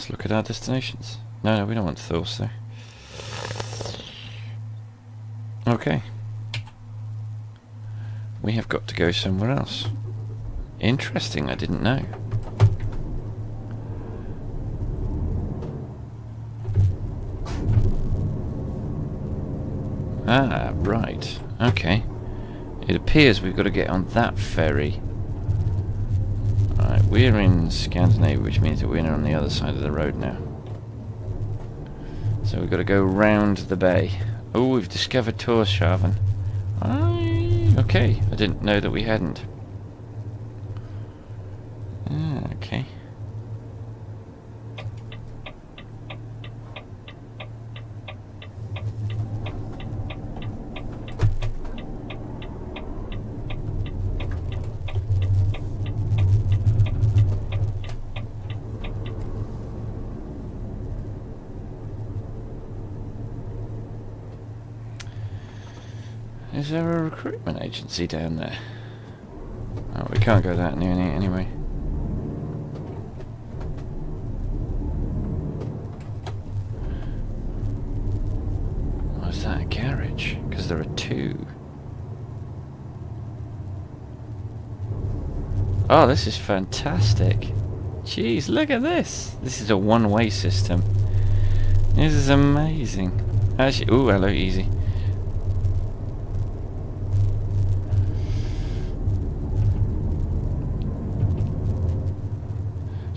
look at our destinations. No, we don't want Thors though. Okay. We have got to go somewhere else. Interesting, I didn't know. Ah, right. Okay. It appears we've got to get on that ferry. Right, we're in Scandinavia, which means that we're on the other side of the road now. So we've got to go round the bay. Oh, we've discovered Tórshavn. Okay, I didn't know that we hadn't. Okay. Is there a recruitment agency down there? Oh, we can't go that near anyway. Oh, is that a garage? Because there are two. Oh, this is fantastic. Jeez, look at this. This is a one-way system. This is amazing. Actually, ooh, hello, easy.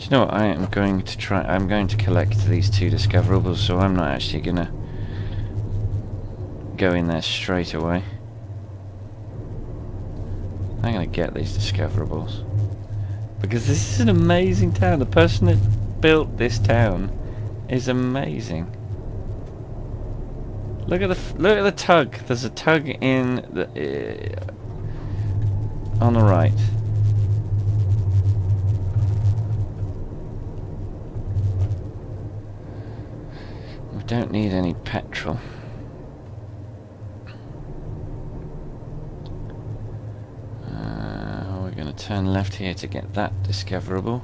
You know what, I am going to try, I'm going to collect these two discoverables, so I'm not actually gonna go in there straight away. I'm gonna get these discoverables. Because this is an amazing town. The person that built this town is amazing. Look at the tug. There's a tug in the on the right. Don't need any petrol. We're going to turn left here to get that discoverable.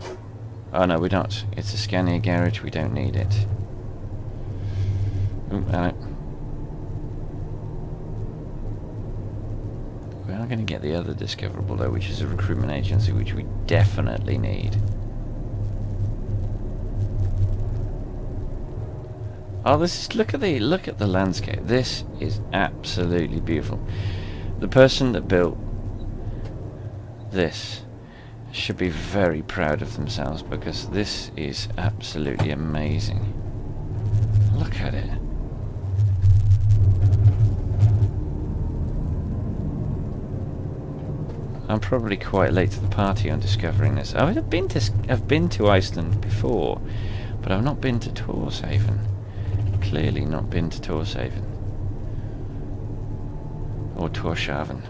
Oh no, we're not. It's a Scania garage. We don't need it. Ooh, hello. We are going to get the other discoverable though, which is a recruitment agency, which we definitely need. Oh, this is look at the landscape. This is absolutely beautiful. The person that built this should be very proud of themselves, because this is absolutely amazing. Look at it. I'm probably quite late to the party on discovering this. I've been to Iceland before, but I've not been to Tórshavn. Clearly not been to Tórshavn. Or Tórshavn.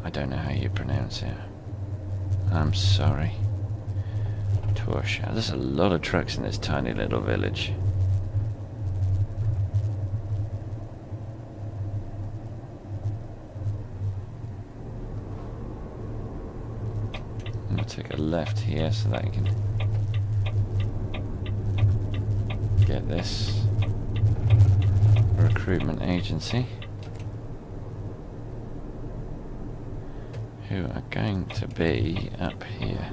I don't know how you pronounce it. I'm sorry. Tórshavn. There's a lot of trucks in this tiny little village. I'm going to take a left here so that I can get this recruitment agency, who are going to be up here.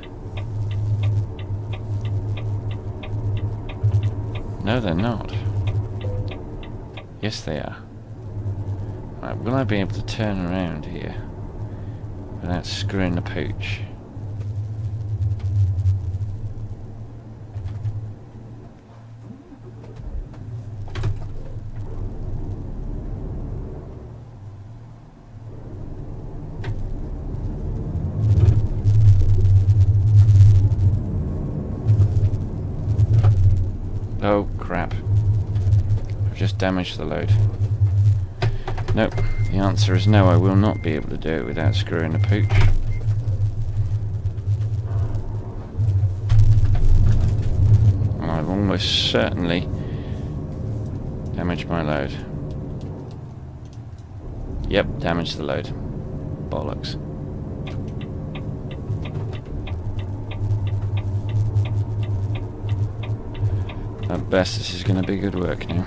No, they're not. Yes, they are. Right, will I be able to turn around here without screwing the pooch? Oh crap. I've just damaged the load. Nope, the answer is no, I will not be able to do it without screwing the pooch. And I've almost certainly damaged my load. Yep, damaged the load. Bollocks. At best, this is going to be good work now.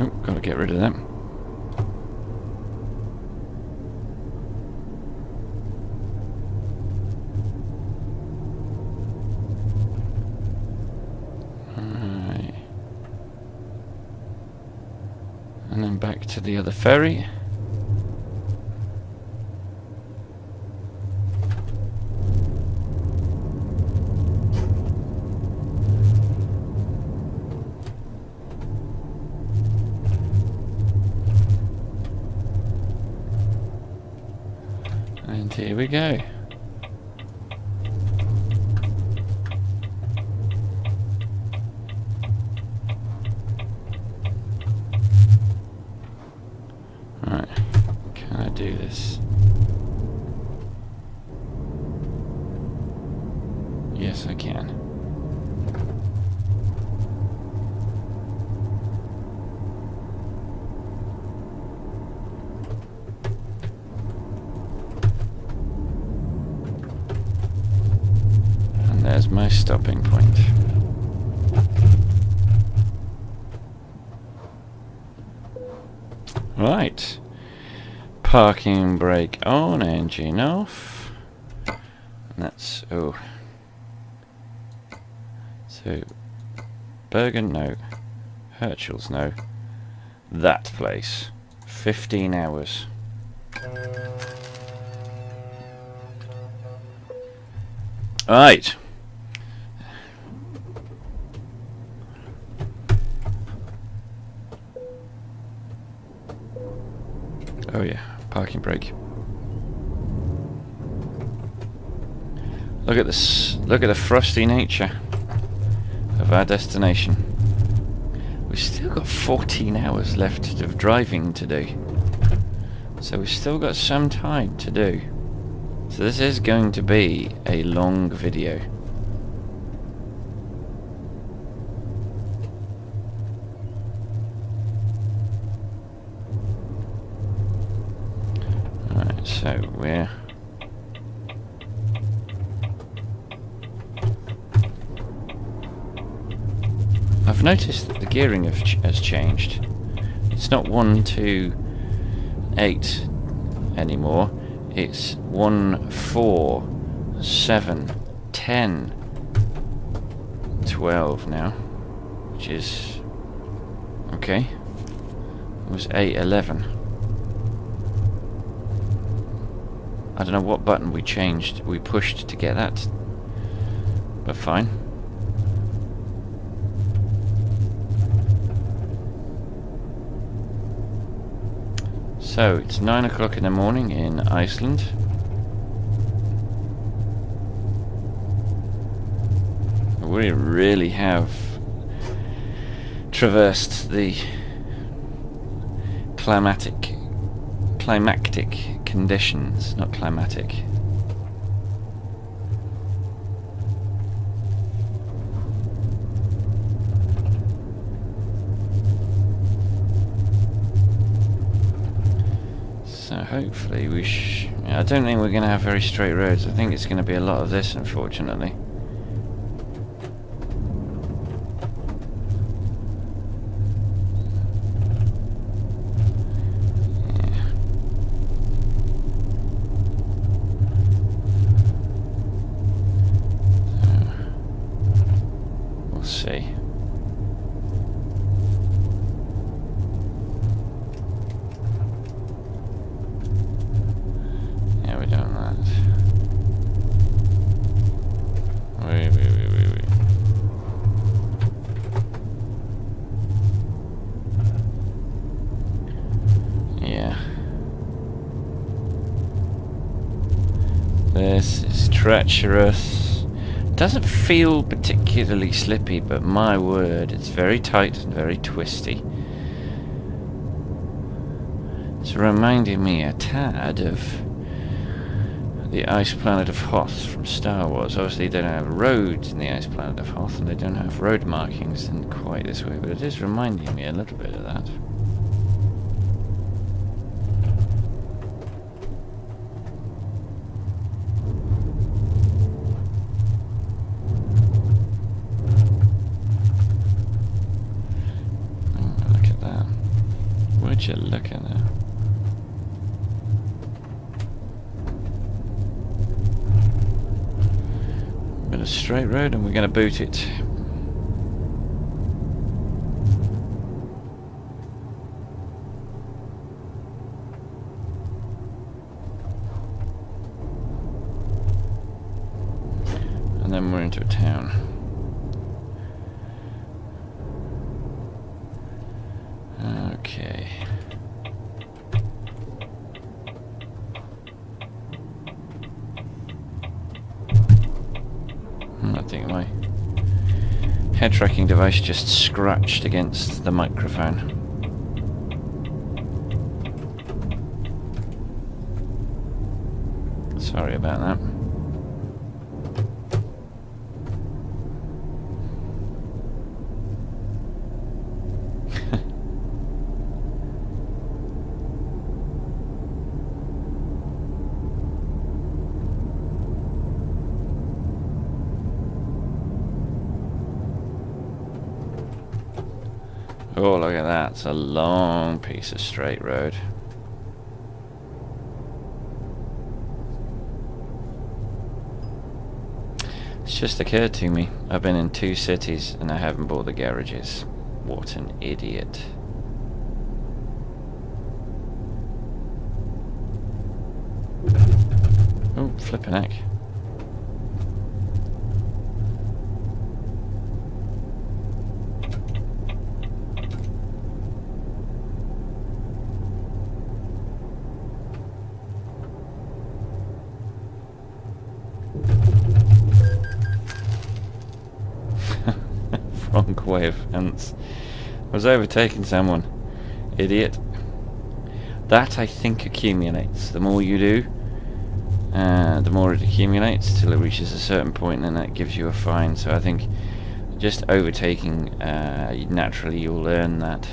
Oh, gotta get rid of that. Alright. And then back to the other ferry. And here we go. Right, can I do this? Yes, I can. There's my stopping point. Right. Parking brake on, engine off. And that's... oh. So, Bergen, no. Herschel's, no. That place. 15 hours. Right. Oh yeah, parking brake. Look at this, look at the frosty nature of our destination. We've still got 14 hours left of driving to do. So we've still got some time to do. So this is going to be a long video. So we're... I've noticed that the gearing has changed. It's not 1, 2, 8 anymore. It's 1, 4, 7, 10, 12 now, which is okay. It was 8, 11. I don't know what button we pushed to get that, but fine. So it's 9 o'clock in the morning in Iceland. We really have traversed the climactic conditions, not climatic. So hopefully I don't think we're going to have very straight roads. I think it's going to be a lot of this, unfortunately. This is treacherous. Doesn't feel particularly slippy, but my word, it's very tight and very twisty. It's reminding me a tad of the ice planet of Hoth from Star Wars. Obviously they don't have roads in the ice planet of Hoth, and they don't have road markings in quite this way, but it is reminding me a little bit of that. Would you look at that? Bit of straight road, and we're going to boot it. And then we're into a town. Okay. I think my head tracking device just scratched against the microphone. Sorry about that. Oh, look at that. It's a long piece of straight road. It's just occurred to me, I've been in 2 cities and I haven't bought the garages. What an idiot. Oh, flippin' heck. Wrong way of fence. I was overtaking someone. Idiot. That, I think, accumulates. The more you do, the more it accumulates till it reaches a certain point, and then that gives you a fine. So I think just overtaking, naturally you'll earn that.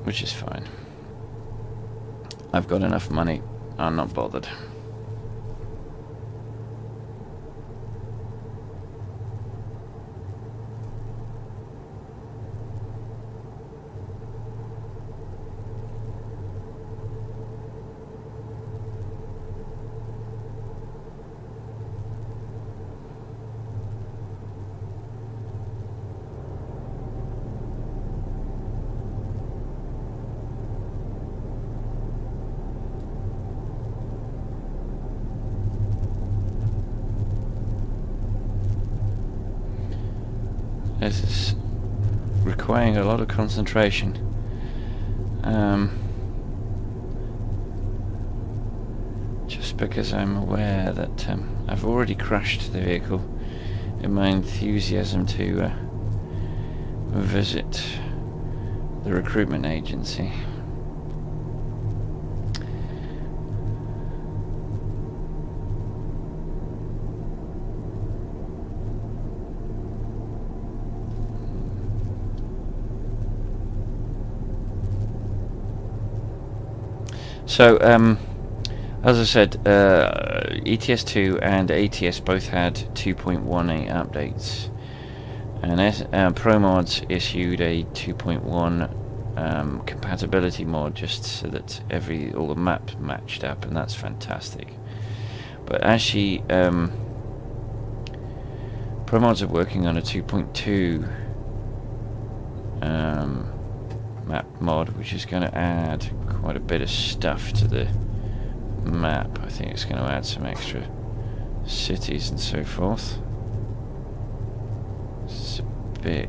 which is fine. I've got enough money. I'm not bothered. This is requiring a lot of concentration. Just because I'm aware that I've already crashed the vehicle in my enthusiasm to visit the recruitment agency. So, as I said, ETS2 and ATS both had 2.18 updates, and ProMods issued a 2.1 compatibility mod just so that all the maps matched up, and that's fantastic. But actually, ProMods are working on a 2.2 map mod, which is going to add quite a bit of stuff to the map. I think it's going to add some extra cities and so forth. It's a bit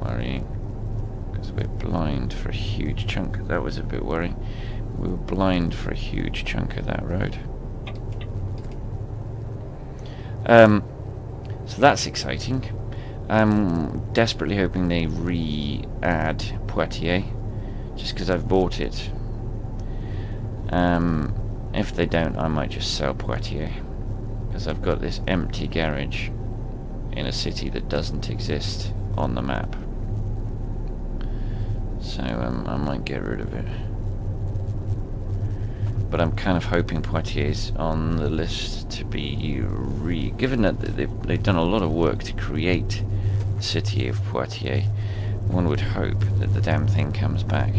worrying because we're blind for a huge chunk. That was a bit worrying. We were blind for a huge chunk of that road. So that's exciting. I'm desperately hoping they re-add Poitiers, just because I've bought it. If they don't, I might just sell Poitiers, because I've got this empty garage in a city that doesn't exist on the map. So I might get rid of it. But I'm kind of hoping Poitiers on the list to be given that they've done a lot of work to create the city of Poitiers. One would hope that the damn thing comes back.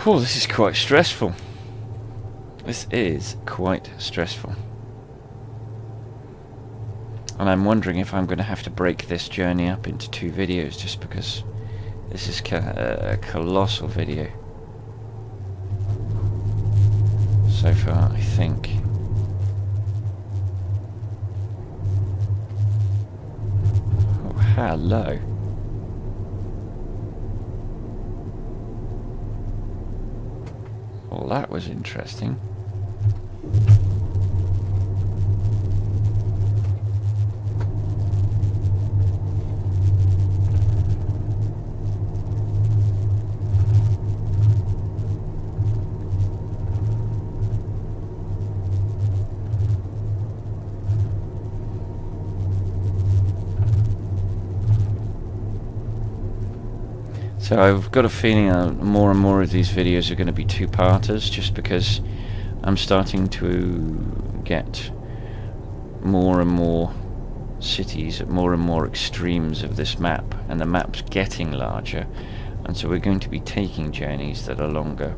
Oh, this is quite stressful. This is quite stressful. And I'm wondering if I'm going to have to break this journey up into 2 videos, just because this is a colossal video so far, I think. Oh, hello. Well, that was interesting. So I've got a feeling more and more of these videos are going to be 2-parters, just because I'm starting to get more and more cities at more and more extremes of this map, and the map's getting larger, and so we're going to be taking journeys that are longer.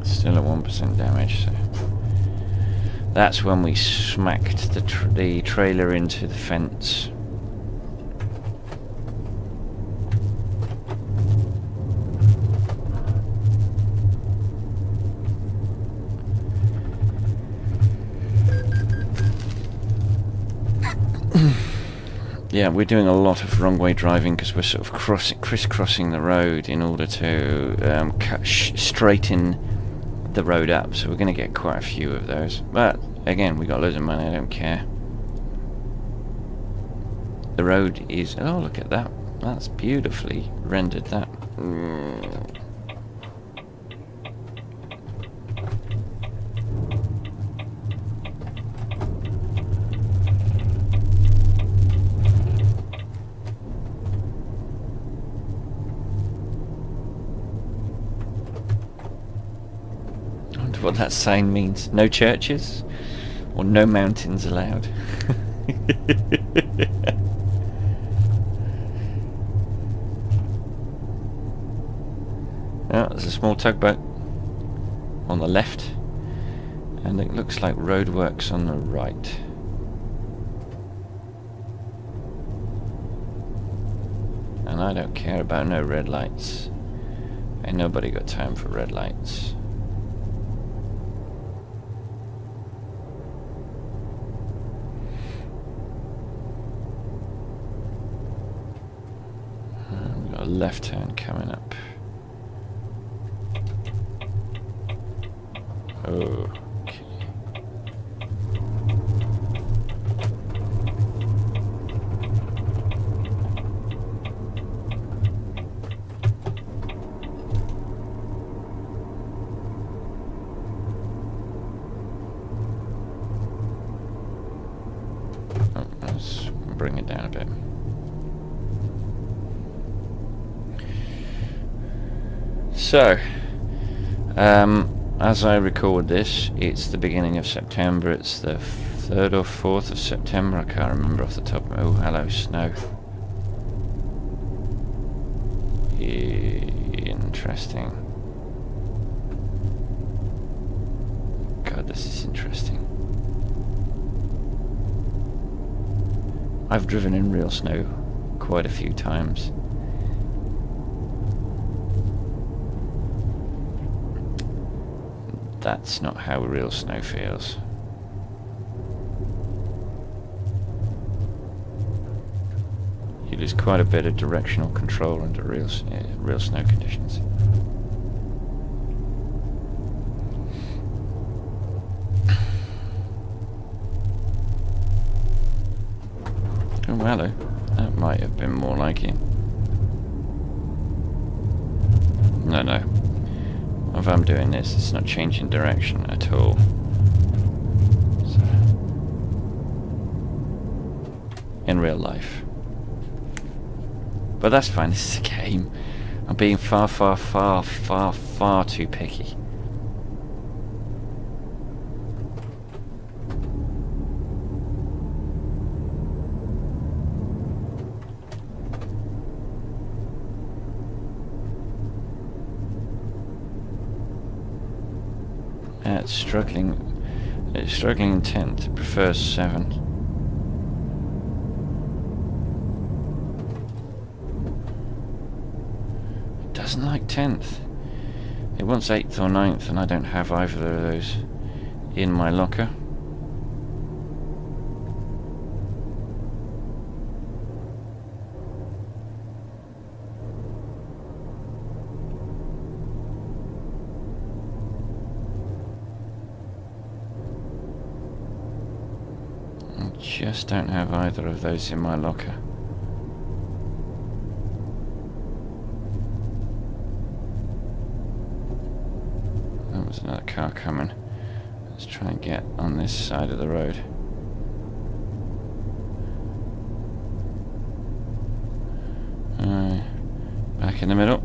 Still at 1% damage, so that's when we smacked the trailer into the fence. Yeah, we're doing a lot of wrong way driving because we're sort of crisscrossing the road in order to straighten the road up, so we're going to get quite a few of those. But again, we got loads of money, I don't care. The road is... oh, look at that. That's beautifully rendered, that. I wonder what that sign means. No churches? Or no mountains allowed? Oh, there's a small tugboat on the left, and it looks like roadworks on the right. And I don't care about no red lights. Ain't nobody got time for red lights. We've got a left turn coming up. Okay. Oh, let's bring it down a bit. So, as I record this, it's the beginning of September. It's the 3rd or 4th of September. I can't remember off the top of my... oh, hello, snow. Interesting. God, this is interesting. I've driven in real snow quite a few times. That's not how real snow feels. You lose quite a bit of directional control under real snow conditions. Oh, hello. That might have been more like it. No. If I'm doing this, it's not changing direction at all. So, in real life. But that's fine, this is a game. I'm being far too picky. It's struggling in 10th. It prefers 7. It doesn't like 10th. It wants 8th or 9th, and I don't have either of those in my locker. Just don't have either of those in my locker. There was another car coming. Let's try and get on this side of the road. Back in the middle.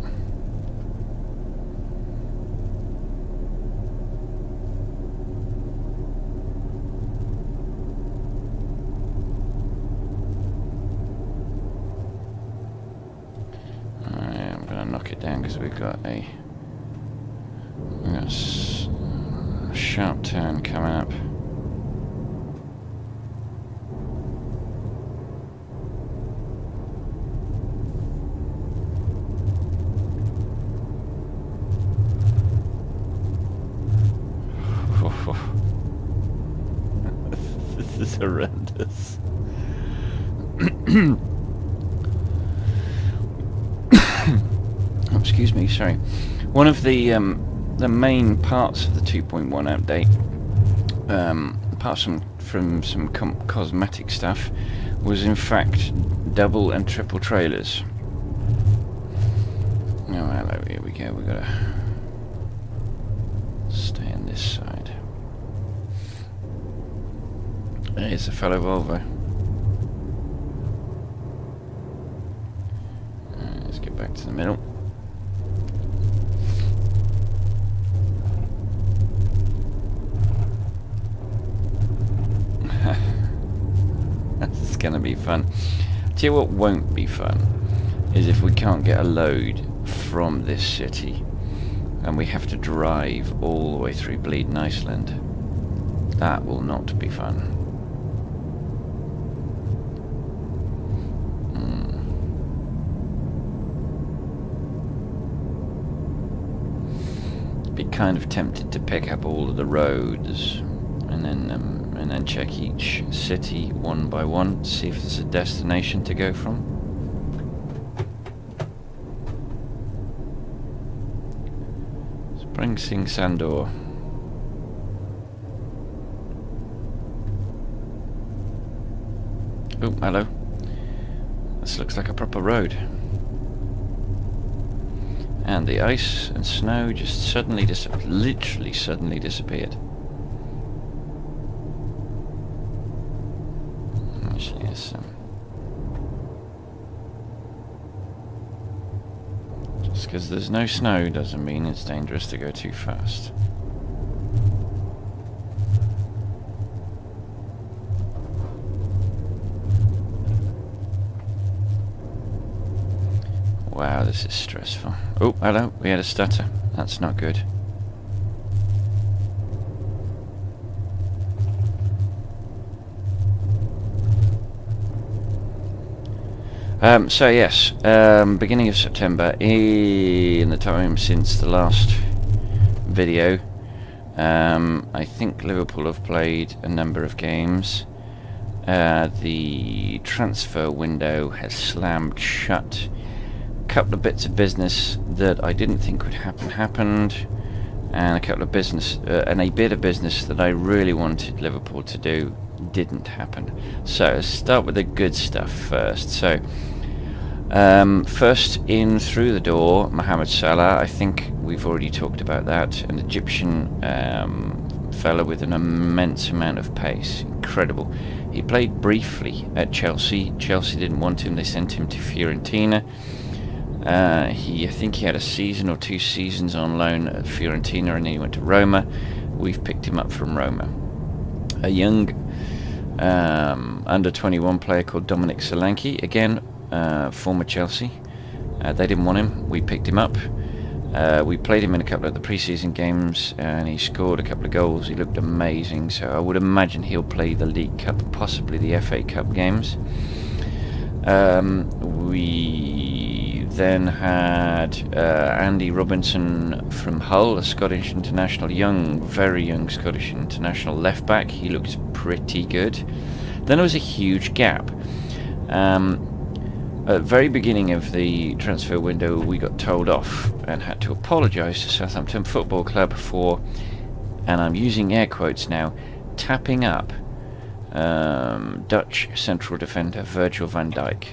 Knock it down because we've got a sharp turn coming up. This is horrendous. Excuse me, sorry. One of the the main parts of the 2.1 update, apart from some cosmetic stuff, was in fact double and triple trailers. Oh, hello, here we go, we gotta stay on this side. Here's a fellow Volvo. Let's get back to the middle. That's gonna be fun. Tell you what won't be fun is if we can't get a load from this city and we have to drive all the way through bleeding Iceland. That will not be fun. Be kind of tempted to pick up all of the roads and then check each city one by one, see if there's a destination to go from. Spring Sing Sandor. Oh, hello. This looks like a proper road. And the ice and snow just suddenly literally suddenly disappeared. Actually, yes. Just because there's no snow doesn't mean it's dangerous to go too fast. Wow, this is stressful. Oh, hello, we had a stutter. That's not good. So yes, beginning of September, in the time since the last video, I think Liverpool have played a number of games. The transfer window has slammed shut. Couple of bits of business that I didn't think would happen happened, and a couple of business and a bit of business that I really wanted Liverpool to do didn't happen. So let's start with the good stuff first. So first in through the door, Mohamed Salah. I think we've already talked about that. An Egyptian fella with an immense amount of pace, incredible. He played briefly at Chelsea. Chelsea didn't want him, they sent him to Fiorentina. I think he had a season or 2 seasons on loan at Fiorentina, and then he went to Roma. We've picked him up from Roma. A young under 21 player called Dominic Solanke, again former Chelsea. They didn't want him, we picked him up. We played him in a couple of the pre-season games and he scored a couple of goals. He looked amazing, so I would imagine he'll play the League Cup, possibly the FA Cup games. We then had Andy Robinson from Hull, a Scottish international, very young Scottish international left back. He looks pretty good. Then there was a huge gap. At the very beginning of the transfer window, we got told off and had to apologise to Southampton Football Club for, and I'm using air quotes now, tapping up Dutch central defender Virgil van Dijk.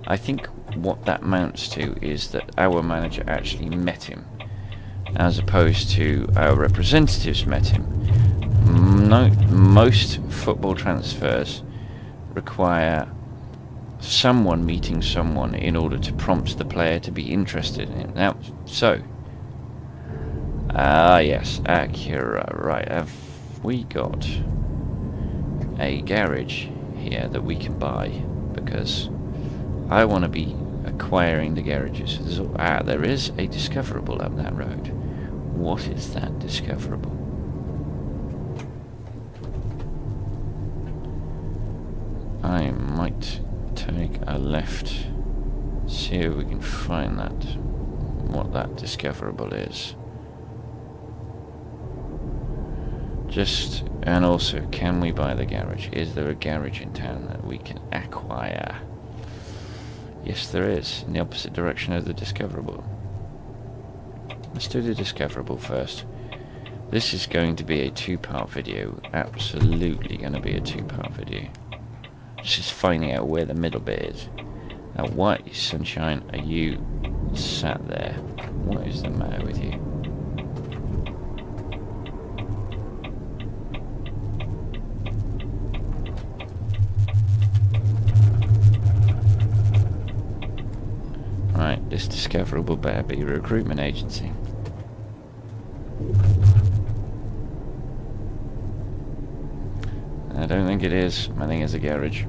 I think what that amounts to is that our manager actually met him, as opposed to our representatives met him. Most football transfers require someone meeting someone in order to prompt the player to be interested in him. Now, so, yes, Acura, right, have we got a garage here that we can buy? Because I want to be acquiring the garages. There is a discoverable up that road. What is that discoverable? I might take a left, see if we can find that, what that discoverable is. And also, can we buy the garage? Is there a garage in town that we can acquire? Yes, there is, in the opposite direction of the discoverable. Let's do the discoverable first. This is going to be a 2-part video. Absolutely going to be a 2-part video. Just finding out where the middle bit is. Now, why, sunshine, are you sat there? What is the matter with you? Right, this discoverable better be a recruitment agency. I don't think it is. I think it's a garage.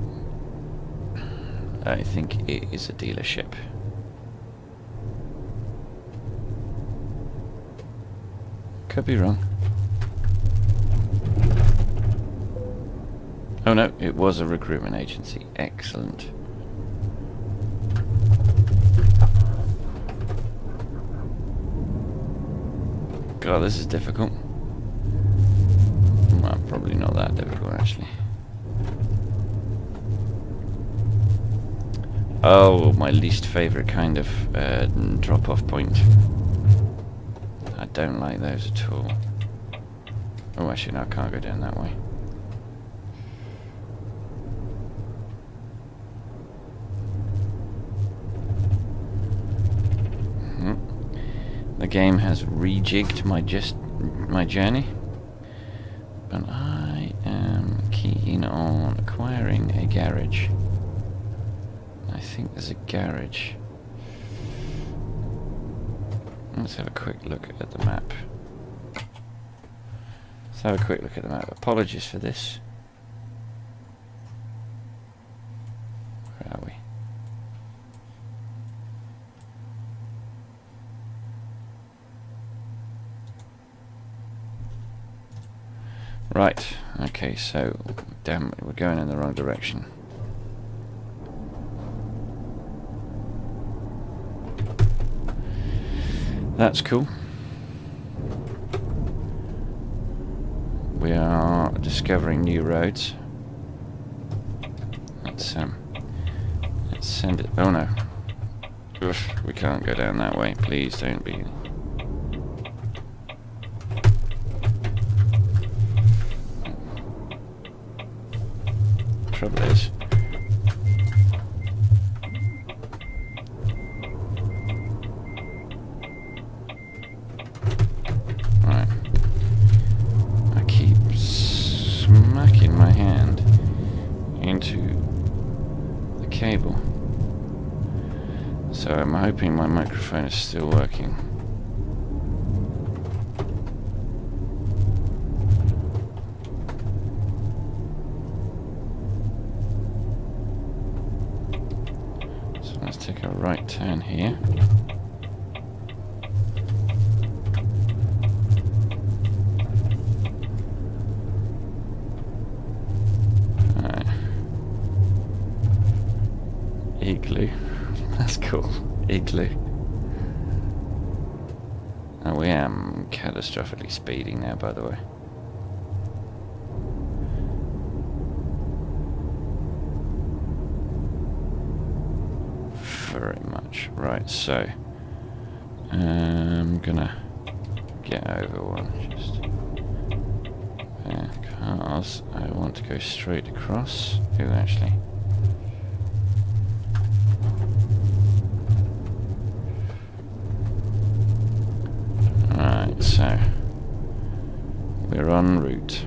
I think it is a dealership. Could be wrong. Oh no, it was a recruitment agency. Excellent. God, this is difficult. Well, probably not that difficult, actually. Oh, my least favourite kind of drop-off point. I don't like those at all. Oh, actually, no, I can't go down that way. The game has rejigged my journey, but I am keen on acquiring a garage. I think there's a garage. Let's have a quick look at the map. Let's have a quick look at the map. Apologies for this. Where are we? Right, okay, so damn, we're going in the wrong direction. That's cool. We are discovering new roads. Let's send it. Oh no. Oof, we can't go down that way. Please don't be. Trouble is. Right. I keep smacking my hand into the cable. So I'm hoping my microphone is still working. Take a right turn here. Alright. Igloo. That's cool. Igloo. Oh, we am catastrophically speeding now, by the way. Very much. Right, so I'm gonna get over one. Just because I want to go straight across. Ooh, actually. Right, so we're en route.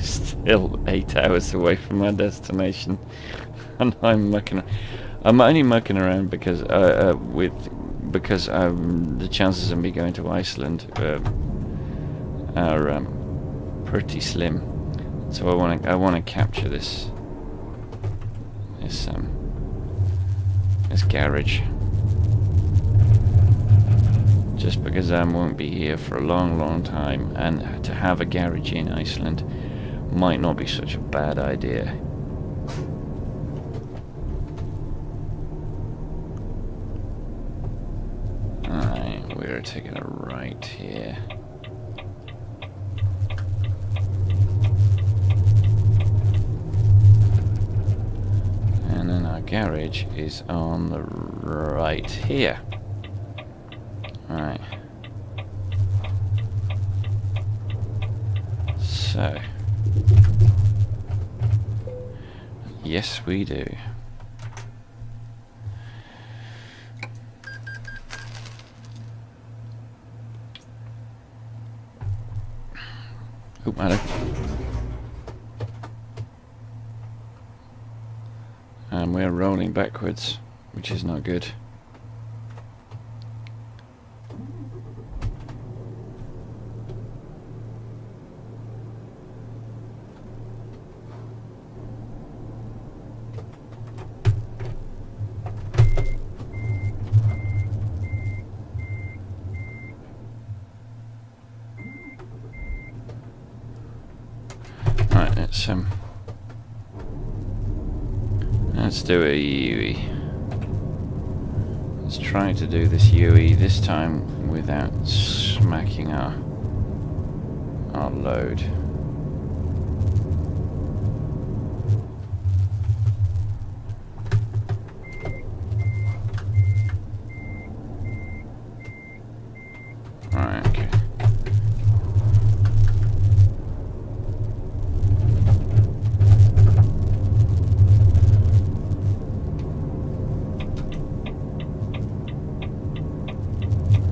Still 8 hours away from my destination, and I'm only mucking around because the chances of me going to Iceland are pretty slim. So I want to capture this garage, just because I won't be here for a long time, and to have a garage in Iceland might not be such a bad idea. Alright, we're taking a right here. garage is on the right here. Alright. So. Yes, we do. Oh, hello. And we're rolling backwards, which is not good. Right, let's do a UE. Let's try to do this UE this time without smacking our load. Alright, okay.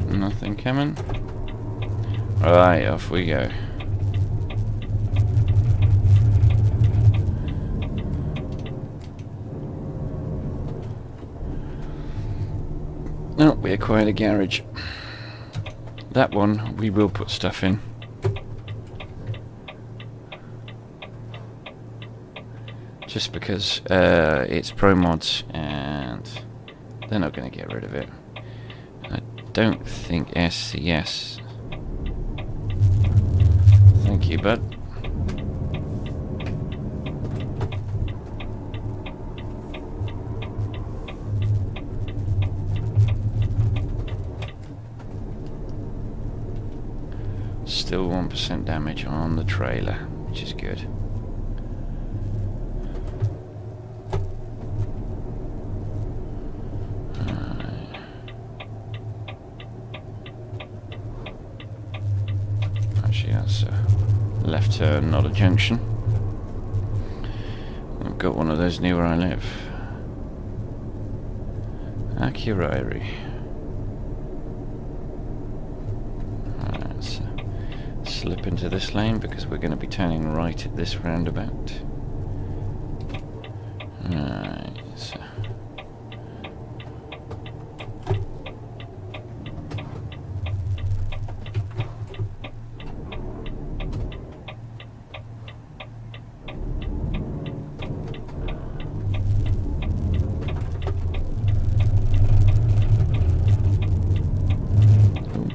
Nothing coming. Right, off we go. No, we acquired a garage. That one we will put stuff in. Just because it's ProMods and they're not going to get rid of it. I don't think SCS. Thank you, bud. Still 1% damage on the trailer, which is good. Actually, that's a left turn, not a junction. I've got one of those near where I live. Accurary. Slip into this lane because we're going to be turning right at this roundabout. Right. So.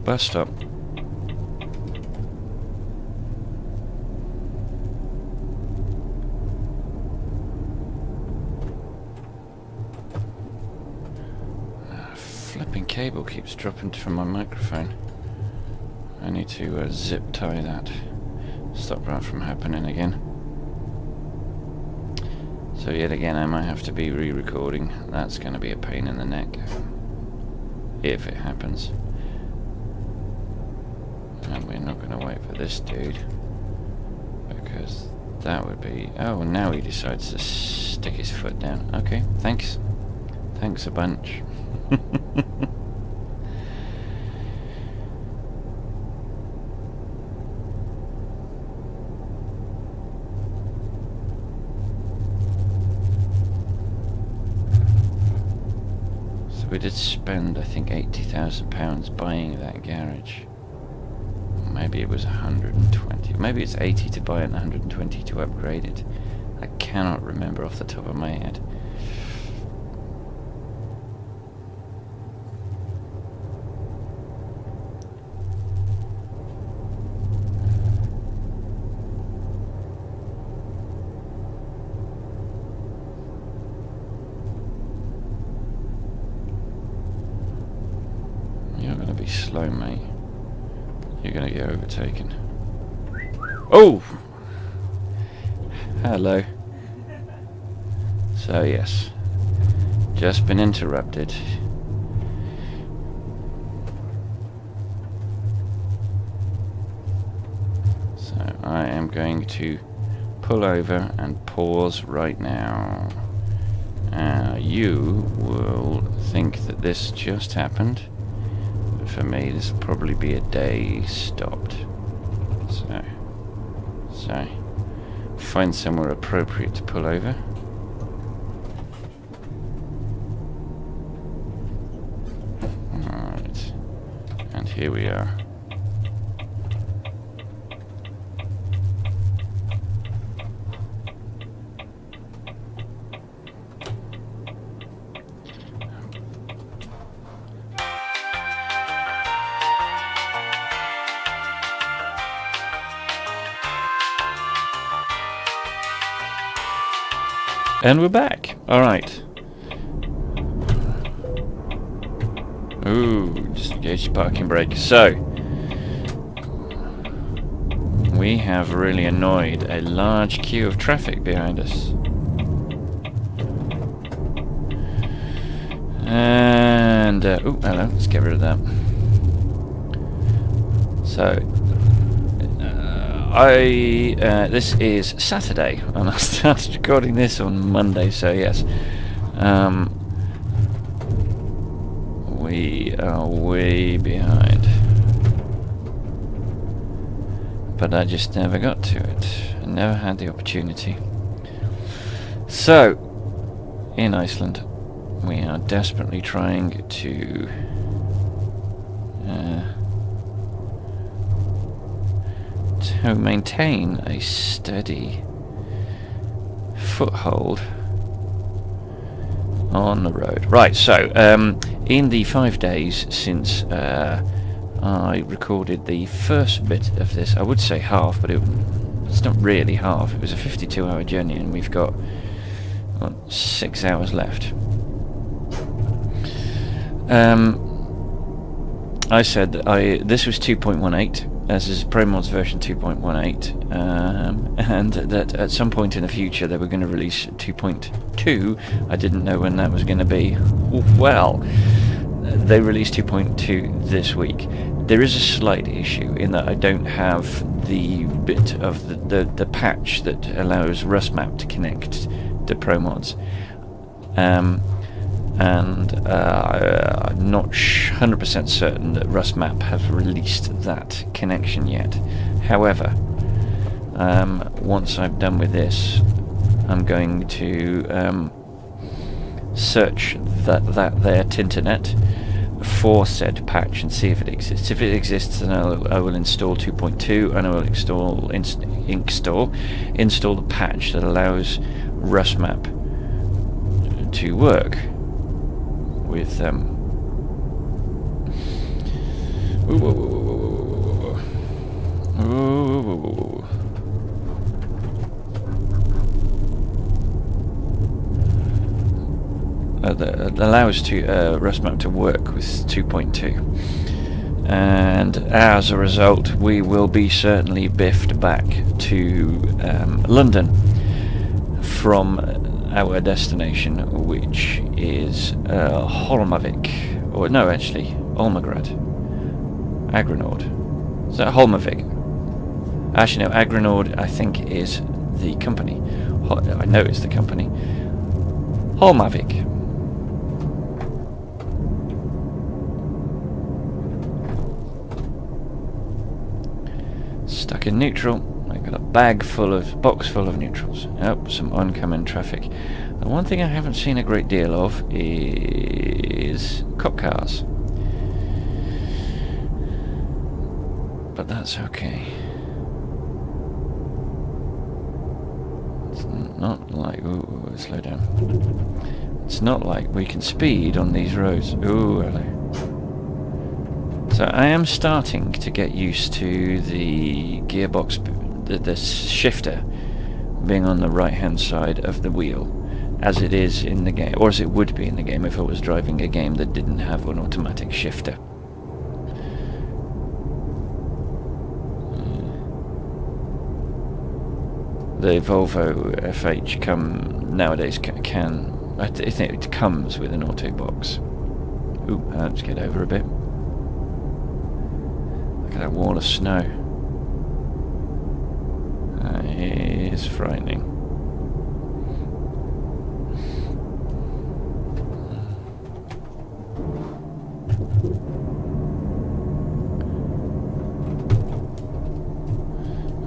Bus stop. Flipping cable keeps dropping from my microphone. I need to zip tie that. Stop that from happening again. So yet again I might have to be re-recording. That's going to be a pain in the neck. If it happens. And we're not going to wait for this dude. Because that would be... Oh, now he decides to stick his foot down. Okay, thanks. Thanks a bunch. So we did spend, I think, £80,000 buying that garage. Maybe it was 120. Maybe it's 80 to buy it and 120 to upgrade it. I cannot remember off the top of my head. You're going to be slow, mate. You're going to get overtaken. Oh! Hello. So, yes. just been interrupted. So I am going to pull over and pause right now. You will think that this just happened. But for me, this will probably be a day stopped. So find somewhere appropriate to pull over. Alright. And here we are. And we're back. Alright. Ooh, just engaged the parking brake. So, we have really annoyed a large queue of traffic behind us. And, oh, hello, let's get rid of that. So, this is Saturday, and I started recording this on Monday, so yes. We are way behind. But I just never got to it. I never had the opportunity. So, in Iceland, we are desperately trying to maintain a steady foothold on the road. Right, so in the 5 days since I recorded the first bit of this, I would say half, but it's not really half. It was a 52-hour journey, and we've got 6 hours left. I said that this was 2.18. This is ProMods version 2.18, and that at some point in the future they were going to release 2.2. I didn't know when that was going to be. Well, they released 2.2 this week. There is a slight issue in that I don't have the bit of the patch that allows RusMap to connect to ProMods. And I'm not 100% certain that RusMap have released that connection yet. However, once I'm done with this, I'm going to search their Tinternet for said patch and see if it exists. If it exists, then I will install 2.2, and I will install the patch that allows RusMap to work with that allows RusMap to work with 2.2, and as a result we will be certainly biffed back to London from our destination, which is Hólmavik, or no, actually Olmagrad, Agranord. Is that Hólmavik? Actually, no, Agranord I think is the company. I know it's the company. Hólmavik. Stuck in neutral. I've got a box full of neutrals. Yep, some oncoming traffic. The one thing I haven't seen a great deal of is cop cars. But that's okay. It's not like... Ooh, slow down. It's not like we can speed on these roads. Ooh, hello. So I am starting to get used to the gearbox, the shifter being on the right hand side of the wheel, as it is in the game, or as it would be in the game if I was driving a game that didn't have an automatic shifter. The Volvo FH nowadays can I think it comes with an auto box. Ooh, let's get over a bit. Look at that wall of snow. That is frightening.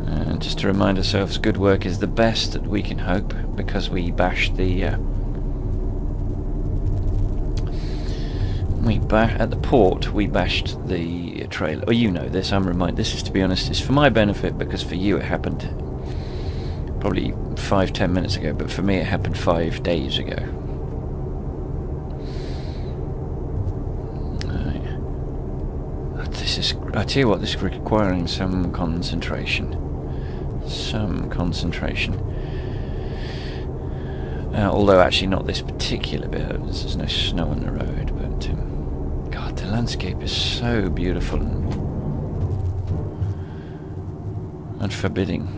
And just to remind ourselves, good work is the best that we can hope, because we bashed the at the port, we bashed the trailer. Oh, you know this, I'm reminded. This is, to be honest, is for my benefit, because for you it happened probably 5-10 minutes ago, but for me it happened 5 days ago. This is, I tell you what, this is requiring some concentration. Some concentration. Although actually not this particular bit, there's no snow on the road, but God, the landscape is so beautiful and forbidding.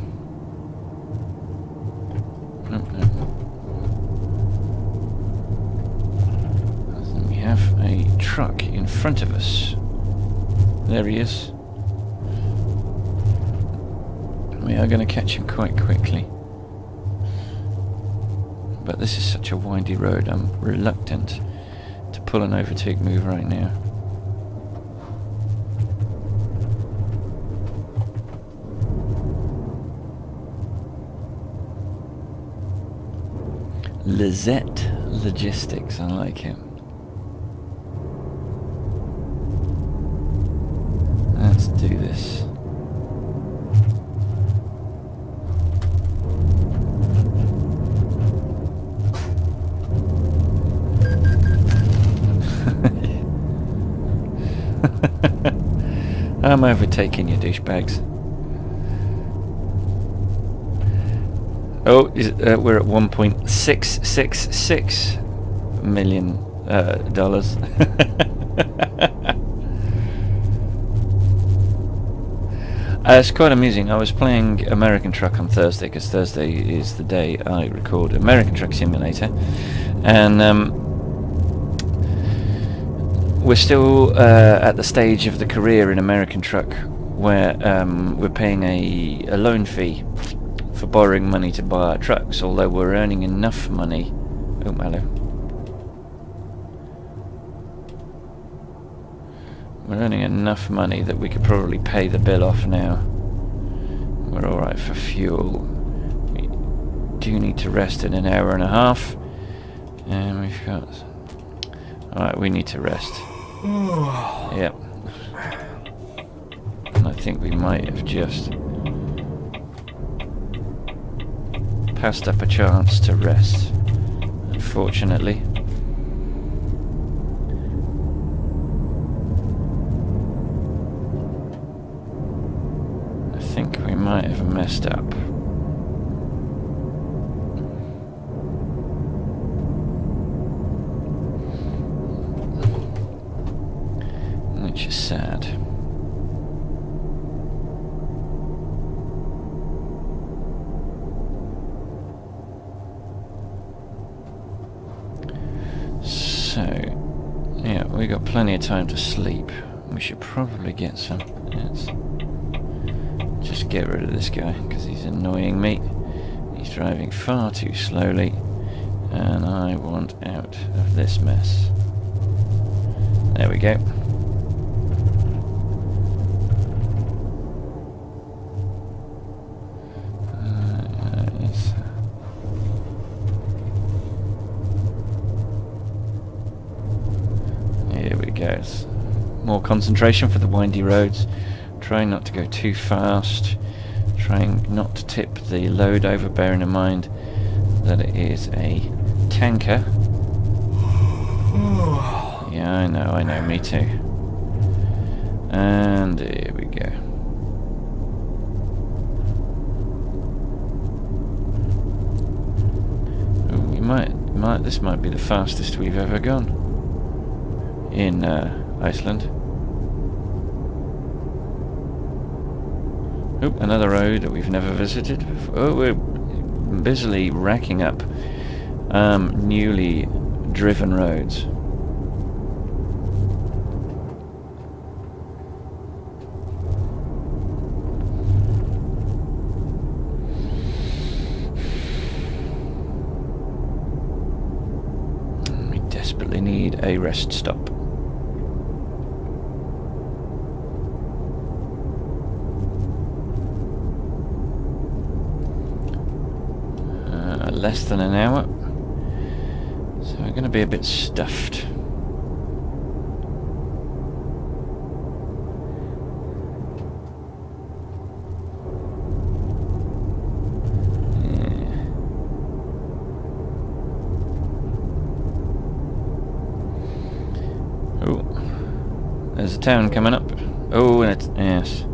We have a truck in front of us. There he is. We are going to catch him quite quickly. But this is such a windy road, I'm reluctant to pull an overtake move right now. Lizette Logistics, I like him. Let's do this. I'm overtaking you, douchebags. Oh, we're at $1.666 million. It's quite amusing. I was playing American Truck on Thursday, because Thursday is the day I record American Truck Simulator, and we're still at the stage of the career in American Truck where we're paying a loan fee for borrowing money to buy our trucks, although we're earning enough money. Oh, hello. We're earning enough money that we could probably pay the bill off now. We're alright for fuel. We do need to rest in an hour and a half. And we've got... Alright, we need to rest. Yep. And I think we might have just passed up a chance to rest, unfortunately. I think we might have messed up. Which is sad. So, yeah, we got plenty of time to sleep. We should probably get some. Let's just get rid of this guy, because he's annoying me. He's driving far too slowly, and I want out of this mess. There we go. More concentration for the windy roads. Trying not to go too fast. Trying not to tip the load over, bearing in mind that it is a tanker. Yeah, I know, me too. And here we go. Ooh, this might be the fastest we've ever gone in Iceland. Oh, another road that we've never visited. Oh, we're busily racking up newly driven roads. We desperately need a rest stop. Less than an hour, so we're going to be a bit stuffed. Yeah. Oh, there's a town coming up. Oh, and it's, yes,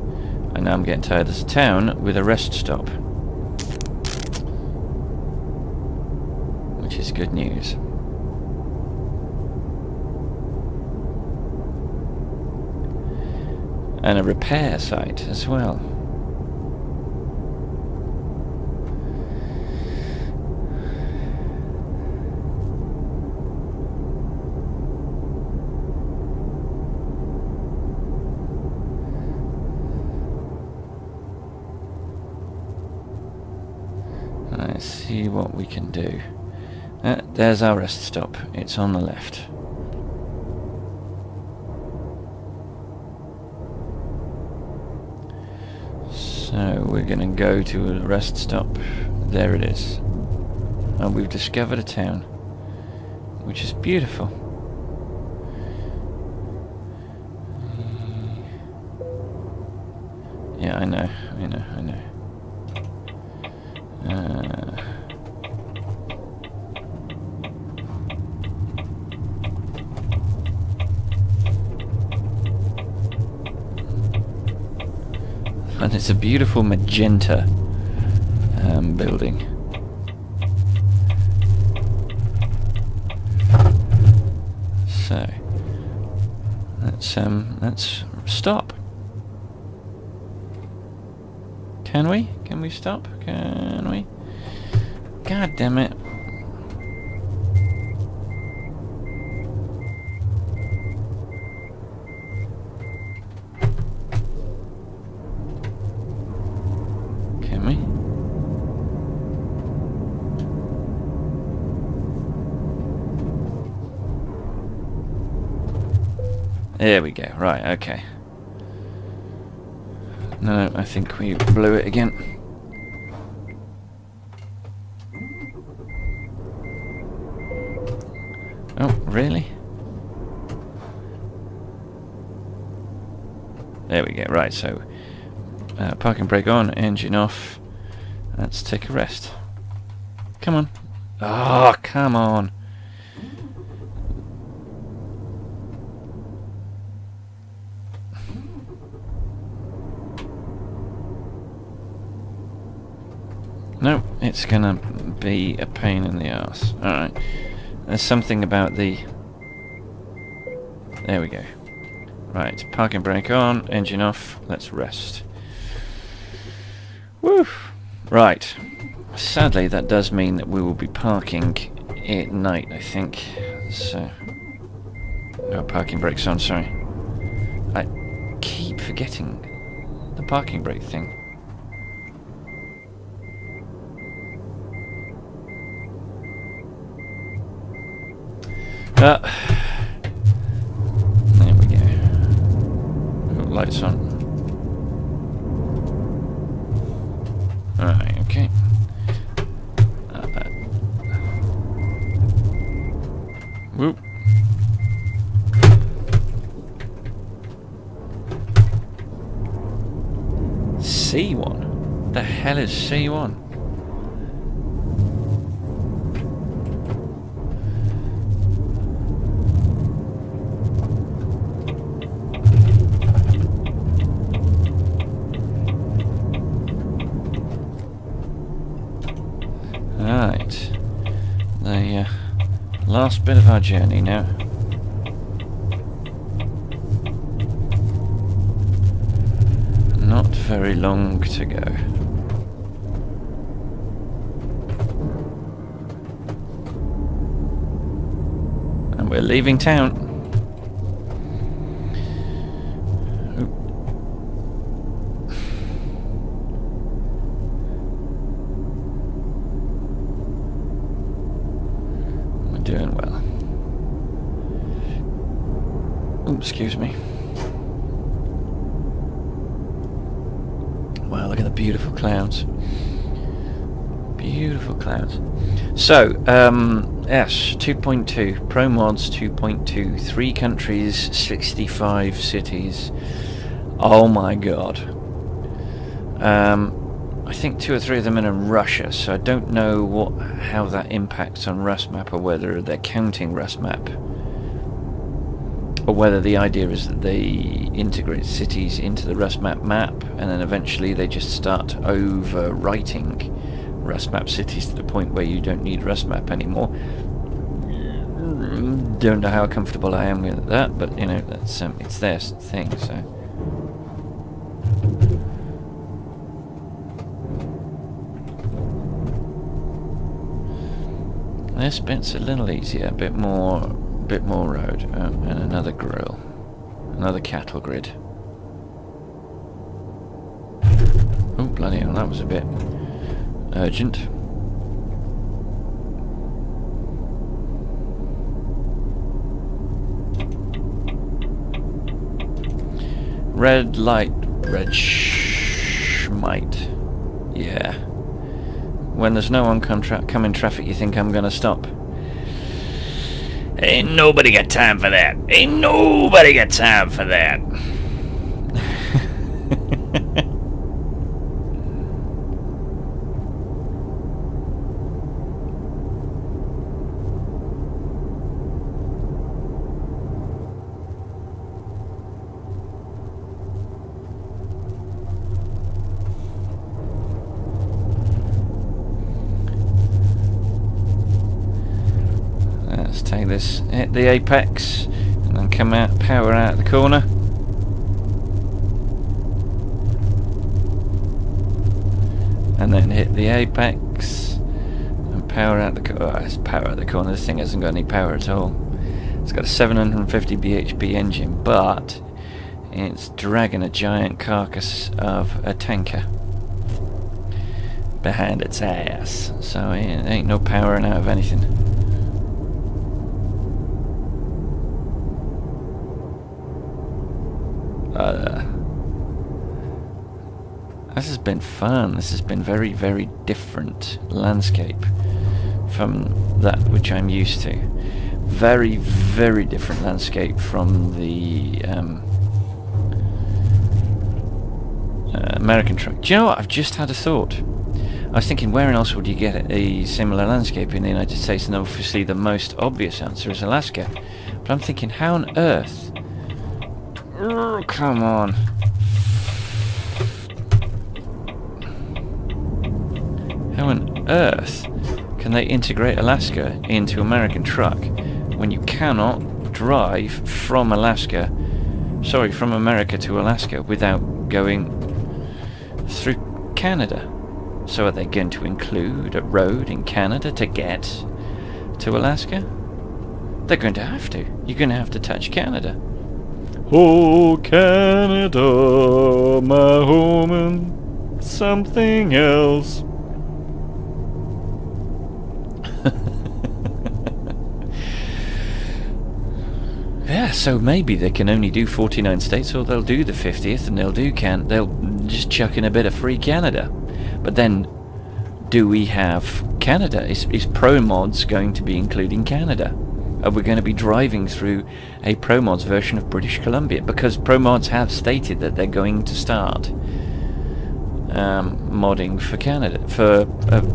I know I'm getting tired. There's a town with a rest stop. Is good news. And a repair site as well. Let's see what we can do. There's our rest stop. It's on the left. So we're going to go to a rest stop. There it is. And we've discovered a town, which is beautiful. Yeah, I know. And it's a beautiful magenta building. So let's stop. Can we? Can we stop? Can we? God damn it. There we go. Right, okay. No, I think we blew it again. Oh, really? There we go. Right, so parking brake on, engine off. Let's take a rest. Come on. Oh, come on. No, it's gonna be a pain in the arse. Alright. There's something about the... There we go. Right, parking brake on, engine off, let's rest. Woo! Right. Sadly, that does mean that we will be parking at night, I think. So... No, parking brake's on, sorry. I keep forgetting the parking brake thing. There we go. Oh, lights on. Alright, okay. Whoop. C1? The hell is C1? Right, the last bit of our journey now. Not very long to go. We're leaving town. We're doing well. Ooh, excuse me. Wow, look at the beautiful clouds. Beautiful clouds. So, yes, 2.2, ProMods 2.2, 3 countries, 65 cities. Oh my god. I think 2 or 3 of them are in Russia, so I don't know how that impacts on RusMap, or whether they're counting RusMap, or whether the idea is that they integrate cities into the RusMap map, and then eventually they just start overwriting RusMap cities to the point where you don't need RusMap anymore. Don't know how comfortable I am with that, but you know, that's it's their thing. So this bit's a little easier, a bit more road, and another grill, another cattle grid. Oh bloody hell, that was a bit urgent. Red light, red schmite. Yeah. When there's no oncoming traffic, you think I'm gonna stop. Ain't nobody got time for that. Ain't nobody got time for that. Take this, hit the apex, and then come out, power out the corner. And then hit the apex, and power out the corner. Oh, it's power out the corner. This thing hasn't got any power at all. It's got a 750 bhp engine, but it's dragging a giant carcass of a tanker behind its ass. So it ain't no powering out of anything. This has been fun. This has been very, very different landscape from that which I'm used to. Very, very different landscape from the American truck. Do you know what? I've just had a thought. I was thinking, where else would you get a similar landscape in the United States? And obviously the most obvious answer is Alaska. But I'm thinking, how on earth... Oh, come on. How on earth can they integrate Alaska into American truck when you cannot drive from America to Alaska without going through Canada? So are they going to include a road in Canada to get to Alaska? They're going to have to. You're going to have to touch Canada. Oh, Canada, my home and something else. Yeah, so maybe they can only do 49 states, or they'll do the 50th, and they'll just chuck in a bit of free Canada. But then, do we have Canada? Is ProMods going to be including Canada? Are we going to be driving through a ProMods version of British Columbia? Because ProMods have stated that they're going to start modding for Canada, for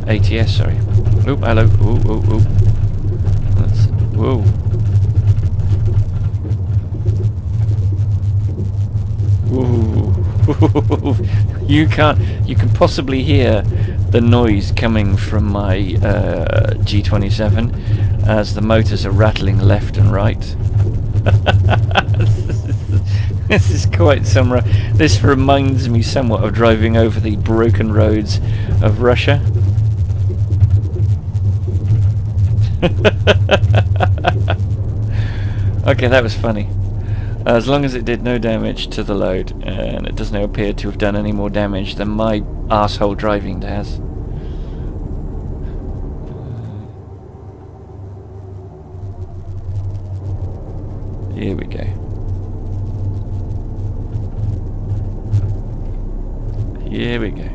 ATS, sorry. Oop, hello. Ooh, ooh, ooh. Whoa. Whoa. You can possibly hear the noise coming from my G27 as the motors are rattling left and right. This is quite some... This reminds me somewhat of driving over the broken roads of Russia. Okay, that was funny. As long as it did no damage to the load, and it doesn't appear to have done any more damage than my arsehole driving has. Here we go. Here we go.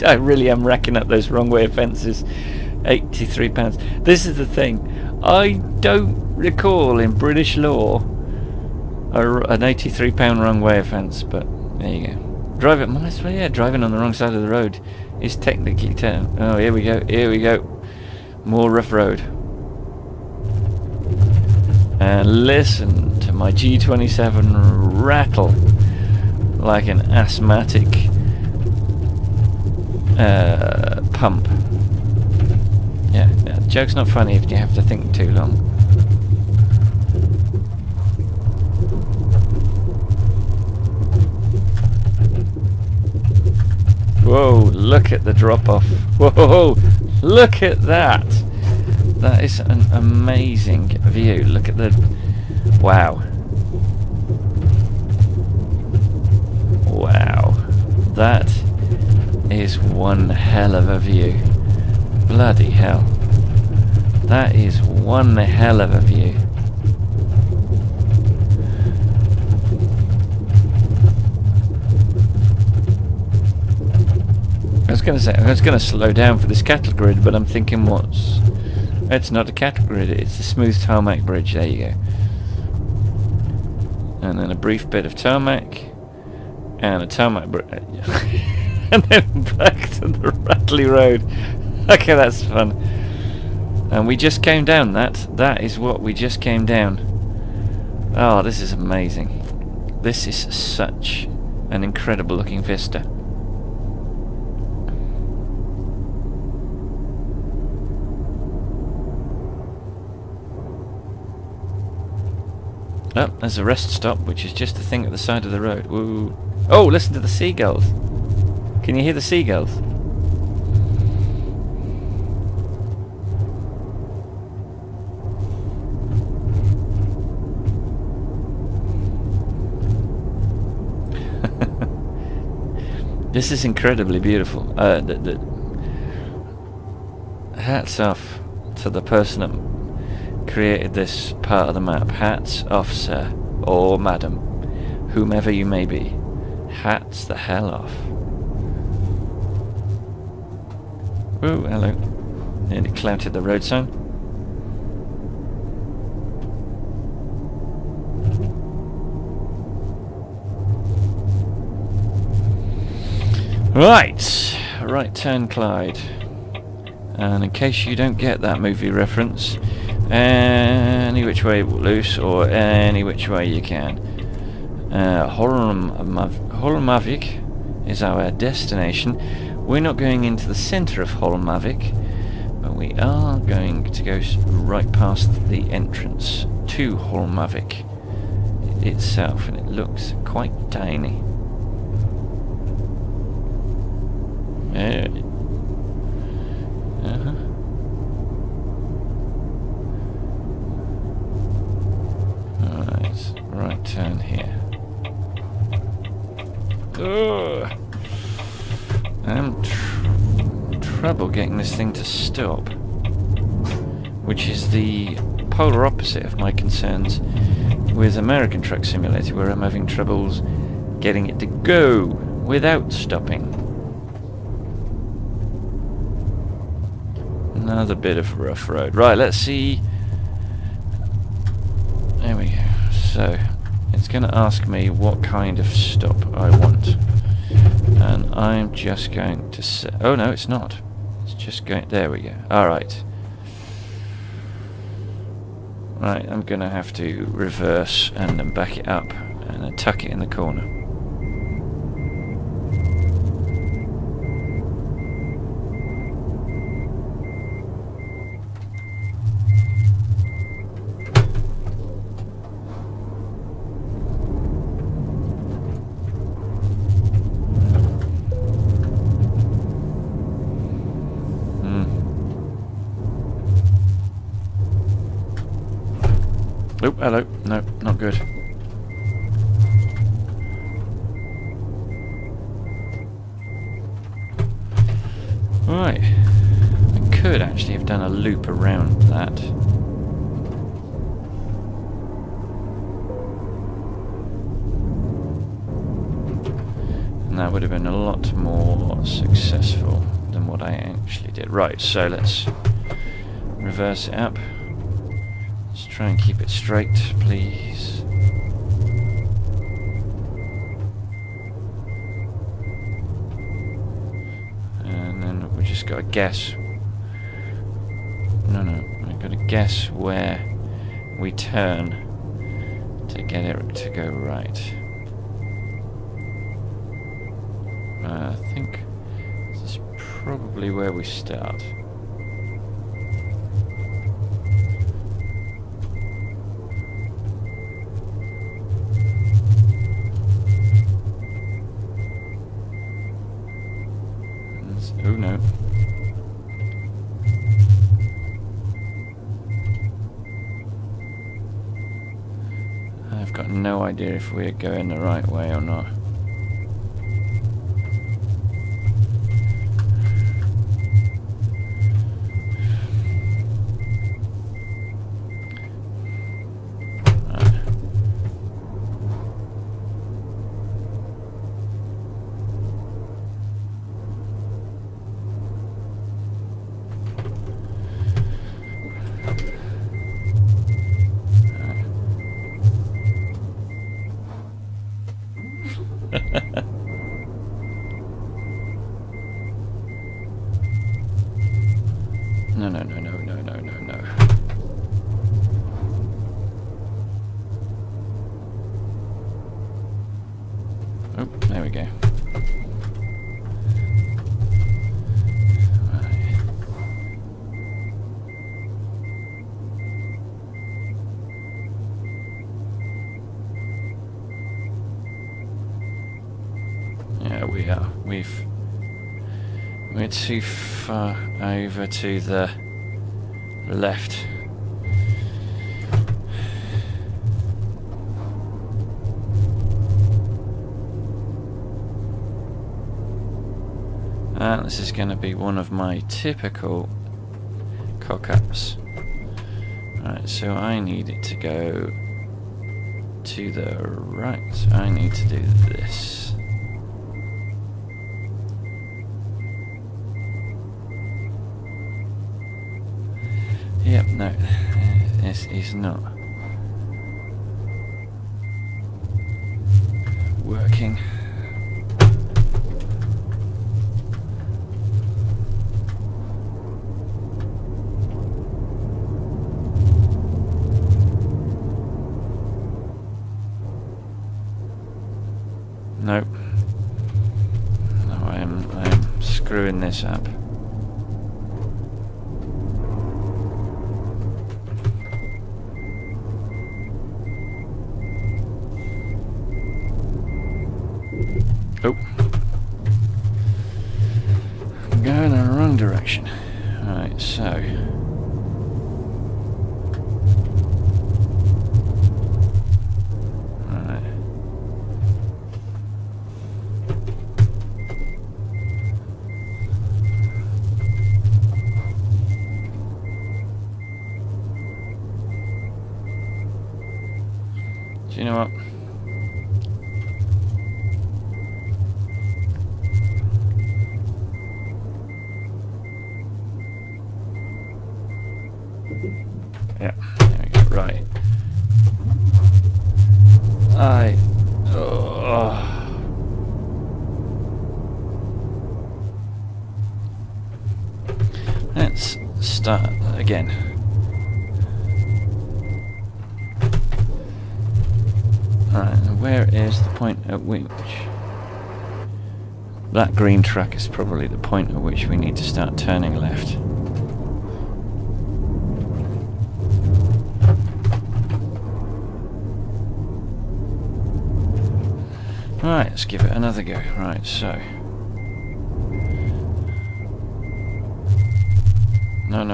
I really am racking up those wrong way offences. £83. This is the thing. I don't recall in British law an £83 wrong way offence, but there you go. Driving on the wrong side of the road is technically oh, here we go. Here we go. More rough road. And listen to my G27 rattle like an asthmatic pump. Yeah, the joke's not funny if you have to think too long. Whoa, look at the drop off. Whoa, look at that. That is an amazing view. Look at the... Wow. Wow. That is one hell of a view. Bloody hell. That is one hell of a view. I was going to slow down for this cattle grid, but I'm thinking it's not a cattle grid, it's a smooth tarmac bridge. There you go. And then a brief bit of tarmac and a tarmac bridge. And then back to the rattly road. Okay, that's fun. And we just came down that is what we just came down. Oh, this is amazing. This is such an incredible looking vista. Oh, there's a rest stop, which is just a thing at the side of the road. Woo. Oh, listen to the seagulls. Can you hear the seagulls? This is incredibly beautiful. Hats off to the person that created this part of the map. Hats off, sir, or madam, whomever you may be. Hats the hell off. Oh, hello. Nearly clouted the road sign. Right turn Clyde. And in case you don't get that movie reference, any which way loose or any which way you can. Hólmavik is our destination. We're not going into the centre of Hólmavik, but we are going to go right past the entrance to Hólmavik itself, and it looks quite tiny. Alright, right turn here. I'm trouble getting this thing to stop, which is the polar opposite of my concerns with American Truck Simulator, where I'm having troubles getting it to go without stopping. Another bit of rough road. Right, let's see. There we go. So, it's going to ask me what kind of stop I want. And I'm just going to say... Oh, no, it's not. It's just going... There we go. Alright. Right, I'm going to have to reverse and then back it up and then tuck it in the corner. Oh, hello. No, not good. Right. I could actually have done a loop around that. And that would have been a lot more successful than what I actually did. Right, so let's reverse it up. Let's try and keep it straight, please. And then we just got to guess. No, we've got to guess where we turn to get it to go right. I think this is probably where we start. Oh no. I've got no idea if we're going the right way or not. No. Oh, there we go. Right. Yeah, we are. We're too far over to the left. This is going to be one of my typical cock-ups. Right, so I need it to go to the right. So I need to do this. Yep, no, this is not working. Nope. No, I am screwing this up. Oh. I'm going in the wrong direction. Right, so. Do you know what? Yeah, there we go. Right. Let's start again. Where is the point at which that green track is probably the point at which we need to start turning left. Right, let's give it another go. Right, so no.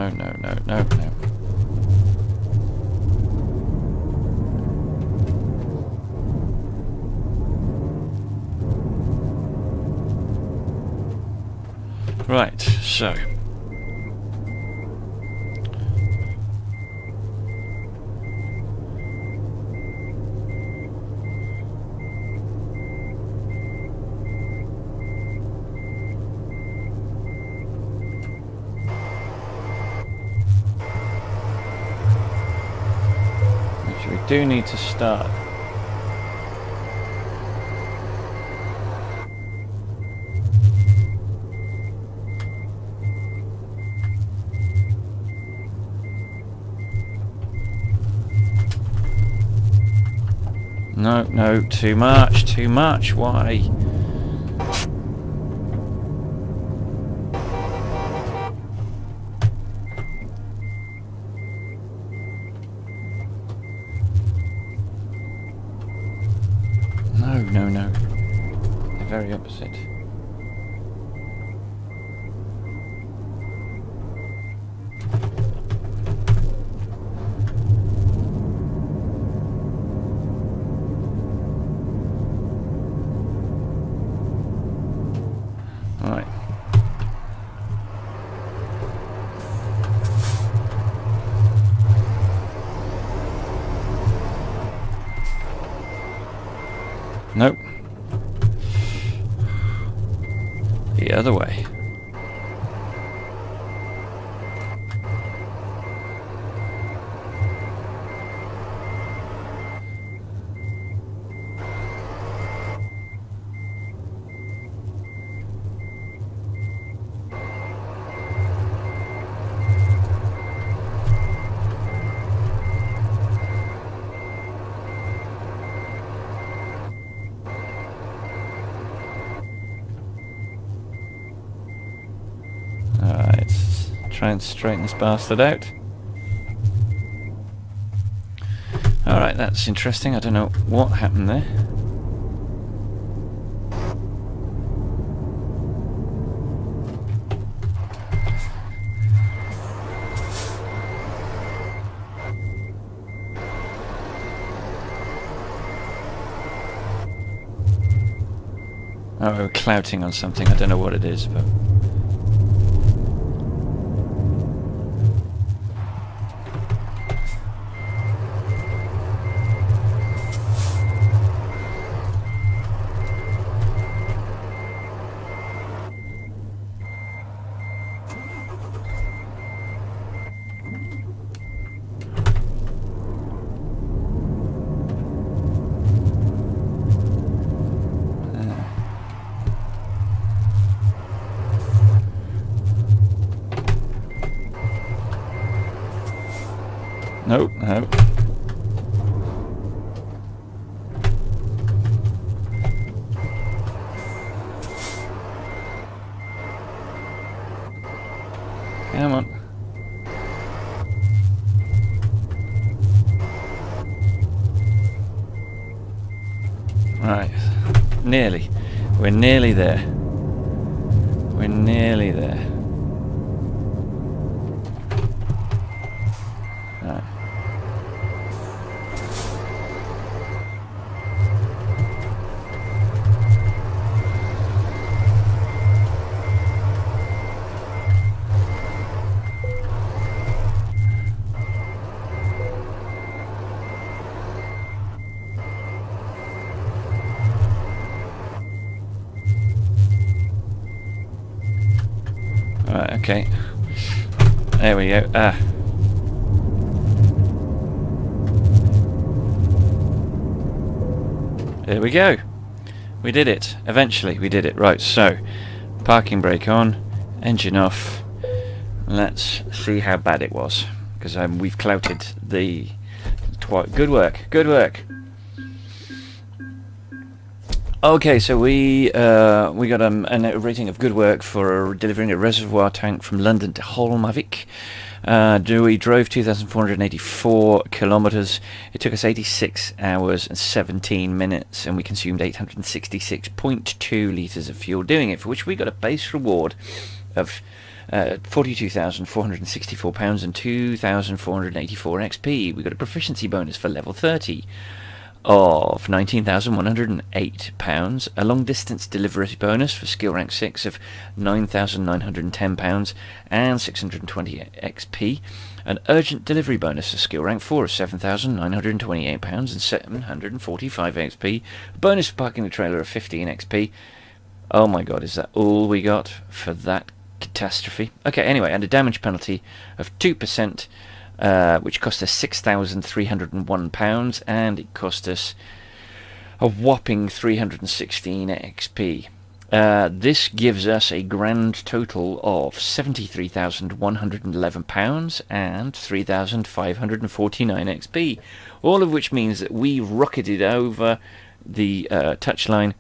Right, so we do need to start. No, too much, why? No. The very opposite. Right. Nope. The other way. Alright, let's try and straighten this bastard out. Alright, that's interesting. I don't know what happened there. Oh, we're clouting on something. I don't know what it is, but... No. Come on. Right. Nearly. We're nearly there. We're nearly there. Right. Right, okay. There we go. There we go. We did it. Eventually, we did it. Right, so parking brake on, engine off. Let's see how bad it was, because we've clouted the... Good work. Good work. Okay, so we got a rating of good work for delivering a reservoir tank from London to Hólmavik. We drove 2,484 kilometers. It took us 86 hours and 17 minutes, and we consumed 866.2 liters of fuel doing it, for which we got a base reward of £42,464 and 2,484 XP. We got a proficiency bonus for level 30. of £19,108, a long distance delivery bonus for skill rank 6 of £9,910 and 620 XP, an urgent delivery bonus for skill rank 4 of £7,928 and 745 XP, a bonus for parking the trailer of 15 XP. Oh my god, is that all we got for that catastrophe? Okay, anyway, and a damage penalty of 2%, which cost us £6,301, and it cost us a whopping 316 XP. This gives us a grand total of £73,111 and 3,549 XP, all of which means that we rocketed over the touchline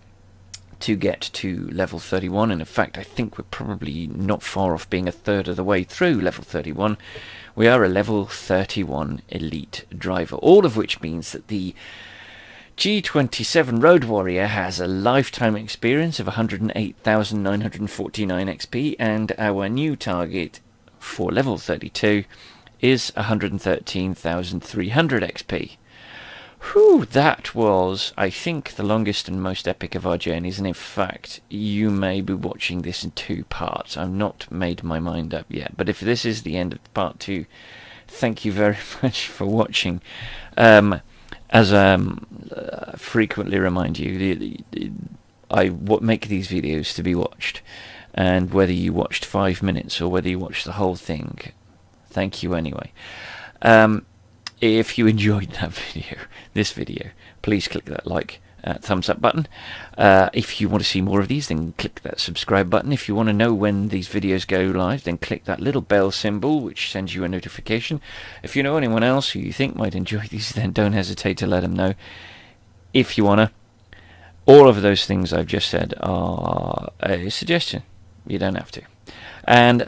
to get to level 31, and in fact I think we're probably not far off being a third of the way through level 31. We are a level 31 elite driver, all of which means that the G27 Road Warrior has a lifetime experience of 108,949 XP, and our new target for level 32 is 113,300 XP. Whew, that was, I think, the longest and most epic of our journeys, and in fact, you may be watching this in 2 parts. I've not made my mind up yet, but if this is the end of part 2, thank you very much for watching. As I frequently remind you, I make these videos to be watched, and whether you watched 5 minutes or whether you watched the whole thing, thank you anyway. If you enjoyed this video, please click that thumbs up button. If you want to see more of these, then click that subscribe button. If you want to know when these videos go live, then click that little bell symbol, which sends you a notification. If you know anyone else who you think might enjoy these, then don't hesitate to let them know. If you want to, all of those things I've just said are a suggestion. You don't have to. And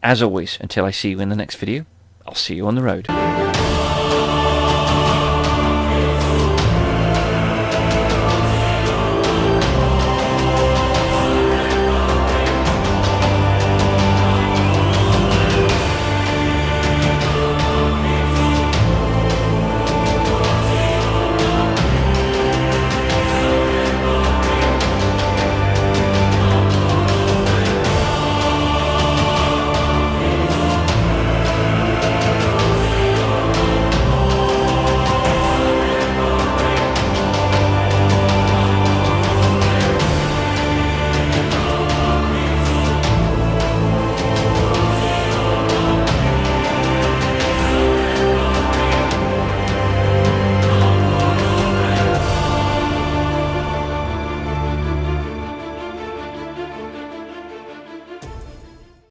as always, until I see you in the next video, I'll see you on the road.